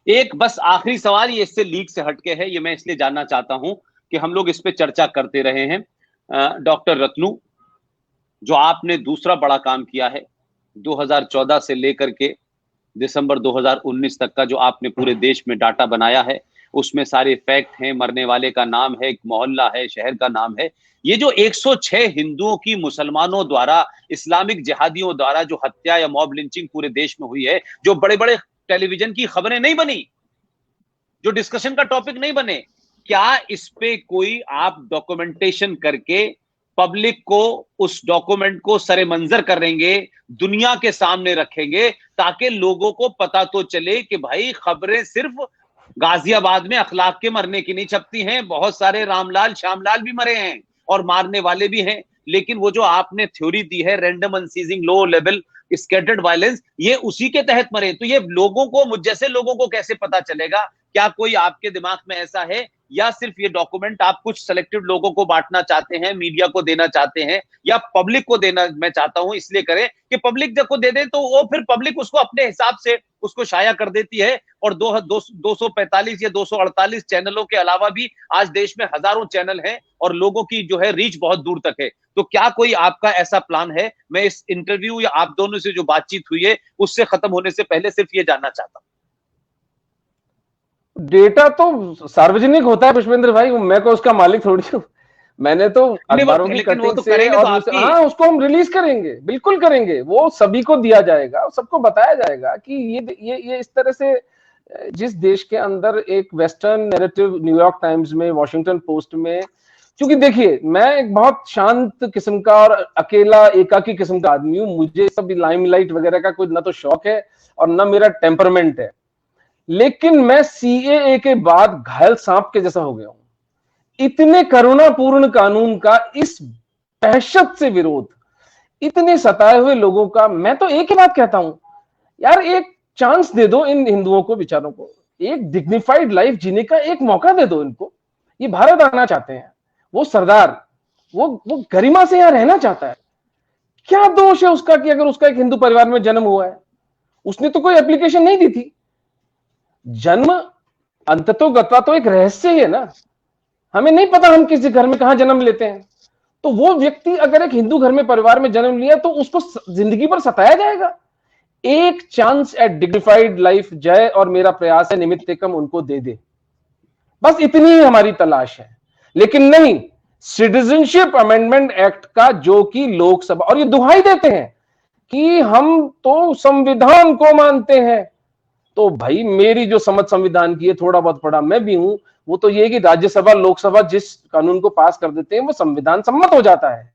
एक बस आखिरी सवाल, ये इससे लीक से हटके है, ये मैं इसलिए जानना चाहता हूं कि हम लोग इस पे चर्चा करते रहे हैं। डॉक्टर रत्नू, जो आपने दूसरा बड़ा काम किया है 2014 से लेकर के दिसंबर 2019 तक का, जो आपने पूरे देश में डाटा बनाया है, उसमें सारे फैक्ट हैं, मरने वाले का नाम है, मोहल्ला है, शहर का नाम है। ये जो 106 हिंदुओं की मुसलमानों द्वारा, इस्लामिक जिहादियों द्वारा जो हत्या या मॉब लिंचिंग पूरे देश में हुई है, जो बड़े बड़े टेलीविजन की खबरें नहीं बनी, जो डिस्कशन का टॉपिक नहीं बने, क्या इस पे कोई आप डॉक्यूमेंटेशन करके पब्लिक को उस डॉक्यूमेंट को सरे मंजर करेंगे, दुनिया के सामने रखेंगे, ताकि लोगों को पता तो चले कि भाई खबरें सिर्फ गाजियाबाद में अखलाक के मरने की नहीं छपती हैं, बहुत सारे रामलाल श्यामलाल भी मरे हैं और मारने वाले भी हैं। लेकिन वो जो आपने थ्योरी दी है, random unceasing low level scattered violence, ये उसी के तहत मरे। तो ये लोगों को, मुझ जैसे लोगों को कैसे पता चलेगा? क्या कोई आपके दिमाग में ऐसा है या सिर्फ ये डॉक्यूमेंट आप कुछ सेलेक्टेड लोगों को बांटना चाहते हैं, मीडिया को देना चाहते हैं, या पब्लिक को देना मैं चाहता हूं इसलिए करें कि पब्लिक जब को दे दे तो वो फिर पब्लिक उसको अपने हिसाब से उसको शाया कर देती है। और 245 या 248 चैनलों के अलावा भी आज देश में हजारों चैनल हैं और लोगों की जो है रीच बहुत दूर तक है। तो क्या कोई आपका ऐसा प्लान है? मैं इस इंटरव्यू या आप दोनों से जो बातचीत हुई है उससे खत्म होने से पहले सिर्फ ये जानना चाहता हूं। डेटा तो सार्वजनिक होता है पुष्पेंद्र भाई, मैं को उसका मालिक थोड़ी हूँ। मैंने तो अखबारों की कटिंग से और हाँ उसको हम रिलीज करेंगे, बिल्कुल करेंगे, वो सभी को दिया जाएगा, सबको बताया जाएगा कि ये इस तरह से जिस देश के अंदर एक वेस्टर्न नैरेटिव न्यूयॉर्क टाइम्स में, वॉशिंगटन पोस्ट में, क्योंकि देखिए मैं एक बहुत शांत किस्म का और अकेला एकाकी किस्म का आदमी हूँ, मुझे सब लाइमलाइट वगैरह का कोई ना तो शौक है और ना मेरा टेम्परमेंट है, लेकिन मैं सीएए के बाद घायल सांप के जैसा हो गया हूं। इतने करुणापूर्ण कानून का इस दहशत से विरोध, इतने सताए हुए लोगों का, मैं तो एक ही बात कहता हूं यार, एक चांस दे दो इन हिंदुओं को, बेचारों को एक डिग्निफाइड लाइफ जीने का एक मौका दे दो इनको। ये भारत आना चाहते हैं, वो सरदार, वो गरिमा से यहां रहना चाहता है। क्या दोष है उसका कि अगर उसका एक हिंदू परिवार में जन्म हुआ है? उसने तो कोई एप्लीकेशन नहीं दी थी। जन्म अंततोगत्वा तो एक रहस्य है ना, हमें नहीं पता हम किसी घर में कहां जन्म लेते हैं। तो वो व्यक्ति अगर एक हिंदू घर में परिवार में जन्म लिया तो उसको जिंदगी भर सताया जाएगा। एक चांस एट डिग्निफाइड लाइफ जय और मेरा प्रयास है निमित्तकम उनको दे दे, बस इतनी ही हमारी तलाश है। लेकिन नहीं, सिटीजनशिप अमेंडमेंट एक्ट का जो कि लोकसभा, और ये दुहाई देते हैं कि हम तो संविधान को मानते हैं, तो भाई मेरी जो समझ संविधान की है, थोड़ा बहुत पढ़ा मैं भी हूं, वो तो ये कि राज्यसभा लोकसभा जिस कानून को पास कर देते हैं वो संविधान सम्मत हो जाता है।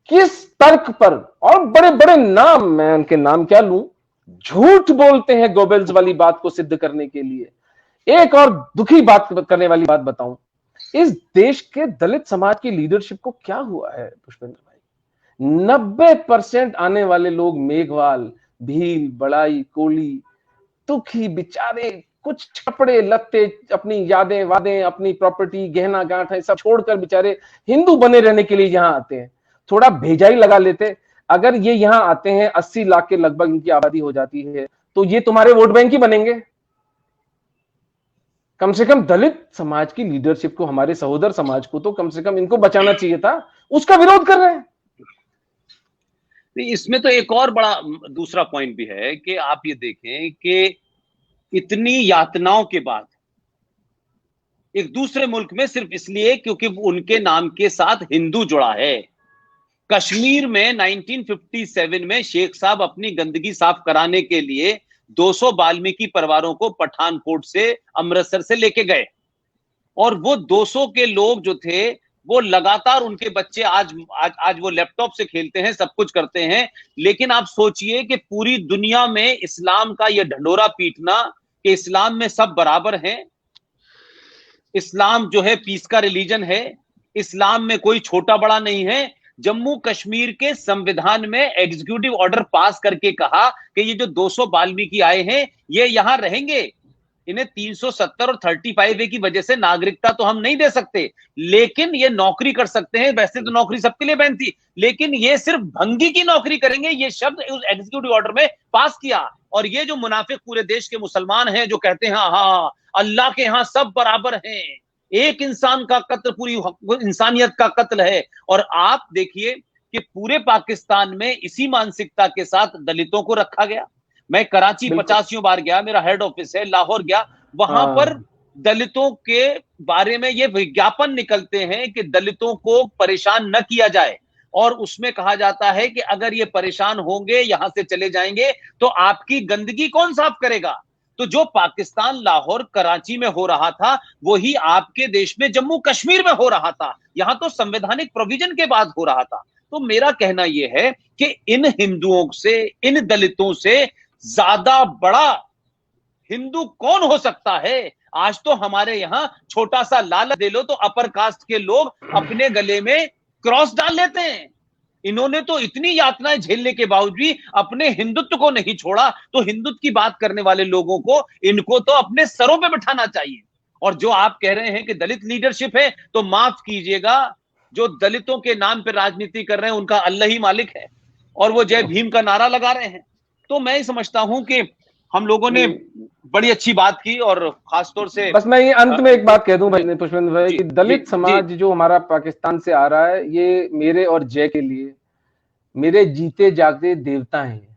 किस तर्क पर? और बड़े बड़े नाम, मैं उनके नाम क्या लूं, झूठ बोलते हैं गोबेल्स वाली बात को सिद्ध करने के लिए। एक और दुखी बात करने वाली बात बताऊं, इस देश के दलित समाज की लीडरशिप को क्या हुआ है पुष्पेंद्र भाई? 90% आने वाले लोग मेघवाल, भील, बड़ाई, कोली, दुखी बेचारे, कुछ कपड़े लत्ते, अपनी यादें वादें, अपनी प्रॉपर्टी, गहना गांठ सब छोड़कर बेचारे हिंदू बने रहने के लिए यहां आते हैं। थोड़ा भेजाई लगा लेते, अगर ये यहां आते हैं 80 लाख के लगभग इनकी आबादी हो जाती है, तो ये तुम्हारे वोट बैंक ही बनेंगे। कम से कम दलित समाज की लीडरशिप को, हमारे सहोदर समाज को तो कम से कम इनको बचाना चाहिए था, उसका विरोध कर रहे हैं। इसमें तो एक और बड़ा दूसरा पॉइंट भी है कि आप ये देखें कि इतनी यातनाओं के बाद एक दूसरे मुल्क में सिर्फ इसलिए क्योंकि उनके नाम के साथ हिंदू जुड़ा है। कश्मीर में 1957 में शेख साहब अपनी गंदगी साफ कराने के लिए 200 वाल्मीकि परिवारों को पठानकोट से, अमृतसर से लेके गए, और वो 200 के लोग जो थे वो लगातार, उनके बच्चे आज वो लैपटॉप से खेलते हैं, सब कुछ करते हैं। लेकिन आप सोचिए कि पूरी दुनिया में इस्लाम का ये ढंढोरा पीटना कि इस्लाम में सब बराबर हैं, इस्लाम जो है पीस का रिलीजन है, इस्लाम में कोई छोटा बड़ा नहीं है। जम्मू कश्मीर के संविधान में एग्जीक्यूटिव ऑर्डर पास करके कहा कि ये जो 200 वाल्मीकि आए हैं ये यहां रहेंगे, इन्हें 370 और 35A की वजह से नागरिकता तो हम नहीं दे सकते, लेकिन ये नौकरी कर सकते हैं। वैसे तो नौकरी सबके लिए बैन थी, लेकिन ये सिर्फ भंगी की नौकरी करेंगे, ये शब्द उस एग्जीक्यूटिव ऑर्डर में पास किया। और ये जो मुनाफिक पूरे देश के मुसलमान हैं जो कहते हैं हाँ अल्लाह के यहां सब बराबर हैं, एक इंसान का कत्ल पूरी इंसानियत का कत्ल है। और आप देखिए कि पूरे पाकिस्तान में इसी मानसिकता के साथ दलितों को रखा गया। मैं कराची 50 बार गया, मेरा हेड ऑफिस है, लाहौर गया, वहां पर दलितों के बारे में ये विज्ञापन निकलते हैं कि दलितों को परेशान न किया जाए, और उसमें कहा जाता है कि अगर ये परेशान होंगे, यहां से चले जाएंगे, तो आपकी गंदगी कौन साफ करेगा? तो जो पाकिस्तान लाहौर कराची में हो रहा था वही आपके देश में जम्मू कश्मीर में हो रहा था। यहां तो संवैधानिक प्रोविजन के बाद हो रहा था। तो मेरा कहना यह है कि इन हिंदुओं से, इन दलितों से ज्यादा बड़ा हिंदू कौन हो सकता है? आज तो हमारे यहां छोटा सा लालच दे लो तो अपर कास्ट के लोग अपने गले में क्रॉस डाल लेते हैं। इन्होंने तो इतनी यातनाएं झेलने के बावजूद अपने हिंदुत्व को नहीं छोड़ा, तो हिंदुत्व की बात करने वाले लोगों को इनको तो अपने सरों पे बिठाना चाहिए। और जो आप कह रहे हैं कि दलित लीडरशिप है, तो माफ कीजिएगा, जो दलितों के नाम पे राजनीति कर रहे हैं उनका अल्लाह ही मालिक है, और वो जय भीम का नारा लगा रहे हैं। तो मैं समझता हूं कि हम लोगों ने बड़ी अच्छी बात की, और खासतौर से बस मैं ये अंत में एक बात कह दूं भाई पुष्पेंद्र भाई, जी, कि दलित जी, समाज जो हमारा पाकिस्तान से आ रहा है, ये मेरे और जय के लिए मेरे जीते जागते देवता हैं, ये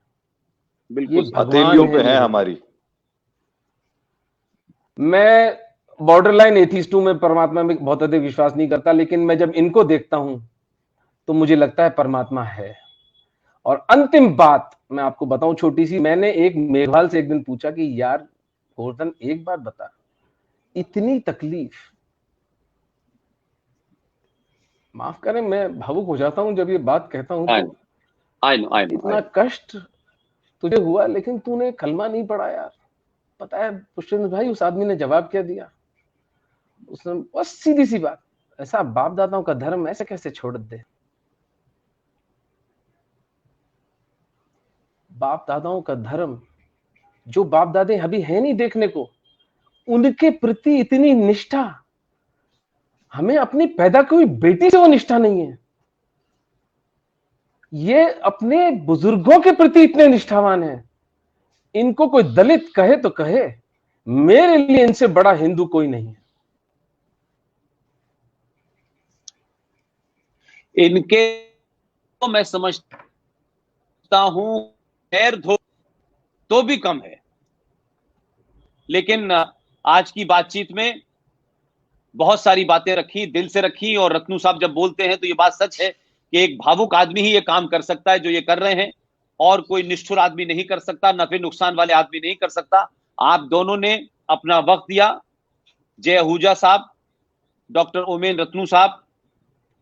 बिल्कुल भगवान हथेलियों है पे है मेरे। हमारी। मैं बॉर्डर लाइन एथिस्ट हूं, मैं परमात्मा में बहुत अधिक विश्वास नहीं करता, लेकिन मैं जब इनको देखता हूं तो मुझे लगता है परमात्मा है। और अंतिम बात मैं आपको बताऊं छोटी सी, मैंने एक मेघवाल से एक दिन पूछा कि यार गोवर्धन एक बात बता, इतनी तकलीफ, माफ करें मैं भावुक हो जाता हूं जब ये बात कहता हूं, तो आई नो इतना कष्ट तुझे हुआ लेकिन तूने कलमा नहीं पढ़ा यार। पता है पुष्पेंद्र भाई उस आदमी ने जवाब क्या दिया? उसने बस सीधी सी बात, ऐसा बाप दादाओं का धर्म ऐसे कैसे छोड़ दे? बाप दादाओं का धर्म, जो बाप दादे अभी है नहीं देखने को, उनके प्रति इतनी निष्ठा, हमें अपनी पैदा की हुई बेटी से वो निष्ठा नहीं है। ये अपने बुजुर्गों के प्रति इतने निष्ठावान हैं। इनको कोई दलित कहे तो कहे, मेरे लिए इनसे बड़ा हिंदू कोई नहीं है। इनके तो मैं समझता हूं पैर धो तो भी कम है, लेकिन आज की बातचीत में बहुत सारी बातें रखी, दिल से रखी, और रत्नू साहब जब बोलते हैं तो ये बात सच है कि एक भावुक आदमी ही ये काम कर सकता है जो ये कर रहे हैं, और कोई निष्ठुर आदमी नहीं कर सकता, नफे नुकसान वाले आदमी नहीं कर सकता। आप दोनों ने अपना वक्त दिया, जय आहूजा साहब, डॉक्टर ओमेन रत्नू साहब,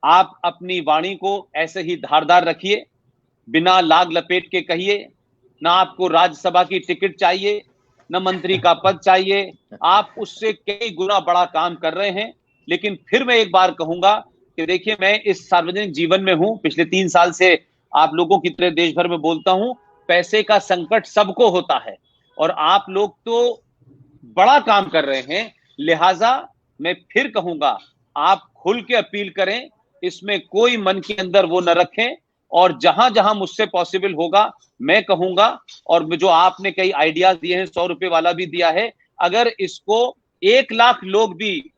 आप अपनी वाणी को ऐसे ही धारदार रखिए, बिना लाग लपेट के कहिए, ना आपको राज्यसभा की टिकट चाहिए, न मंत्री का पद चाहिए, आप उससे कई गुना बड़ा काम कर रहे हैं। लेकिन फिर मैं एक बार कहूंगा कि देखिए, मैं इस सार्वजनिक जीवन में हूं, पिछले 3 साल से आप लोगों की तरह देश भर में बोलता हूं, पैसे का संकट सबको होता है, और आप लोग तो बड़ा काम कर रहे हैं। लिहाजा मैं फिर कहूंगा, आप खुल के अपील करें, इसमें कोई मन के अंदर वो न रखें, और जहां जहां मुझसे पॉसिबल होगा मैं कहूंगा, और जो आपने कई आइडियाज दिए हैं, 100 रुपए वाला भी दिया है, अगर इसको 1 लाख लोग भी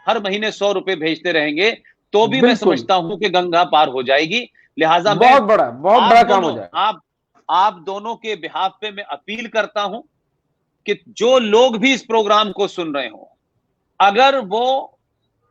हर महीने 100 रुपए भेजते रहेंगे तो भी मैं समझता हूं कि गंगा पार हो जाएगी। लिहाजा बहुत बड़ा काम हो जाएगा। आप दोनों के बिहाफ पे मैं अपील करता हूं कि जो लोग भी इस प्रोग्राम को सुन रहे हो, अगर वो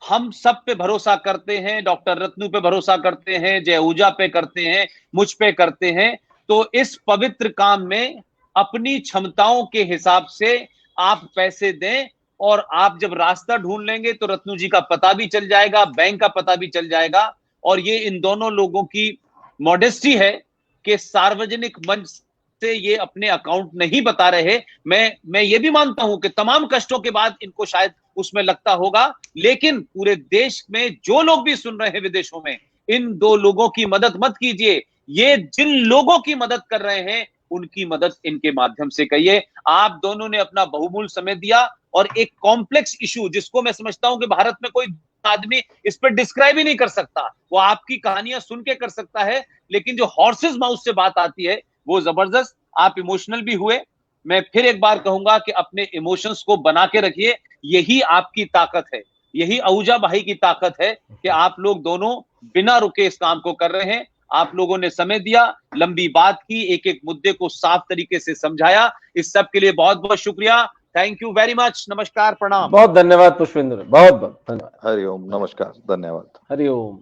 हम सब पे भरोसा करते हैं, डॉक्टर रत्नू पे भरोसा करते हैं, जय आहूजा पे करते हैं, मुझ पे करते हैं, तो इस पवित्र काम में अपनी क्षमताओं के हिसाब से आप पैसे दें, और आप जब रास्ता ढूंढ लेंगे तो रत्नू जी का पता भी चल जाएगा, बैंक का पता भी चल जाएगा। और ये इन दोनों लोगों की मॉडेस्टी है कि सार्वजनिक मंच से ये अपने अकाउंट नहीं बता रहे। मैं ये भी मानता हूं कि तमाम कष्टों के बाद इनको शायद उसमें लगता होगा, लेकिन पूरे देश में जो लोग भी सुन रहे हैं विदेशों में, इन 2 लोगों की मदद मत कीजिए। ये जिन लोगों की मदद कर रहे हैं उनकी मदद इनके माध्यम से करिए। आप दोनों ने अपना बहुमूल्य समय दिया, और एक कॉम्प्लेक्स इशू जिसको मैं समझता हूं कि भारत में कोई आदमी इस पर डिस्क्राइब ही नहीं कर सकता, वो आपकी कहानियां सुन के कर सकता है, लेकिन जो हॉर्सेस माउथ से बात आती है वो जबरदस्त। आप इमोशनल भी हुए। मैं फिर एक बार कहूंगा कि अपने इमोशंस को बना के रखिए, यही आपकी ताकत है, यही आहूजा भाई की ताकत है कि आप लोग दोनों बिना रुके इस काम को कर रहे हैं। आप लोगों ने समय दिया, लंबी बात की, एक एक मुद्दे को साफ तरीके से समझाया, इस सब के लिए बहुत बहुत शुक्रिया। Thank you very much. नमस्कार, प्रणाम। बहुत धन्यवाद पुष्पेंद्र, बहुत बहुत धन्यवाद। हरिओम, नमस्कार, धन्यवाद। हरिओम।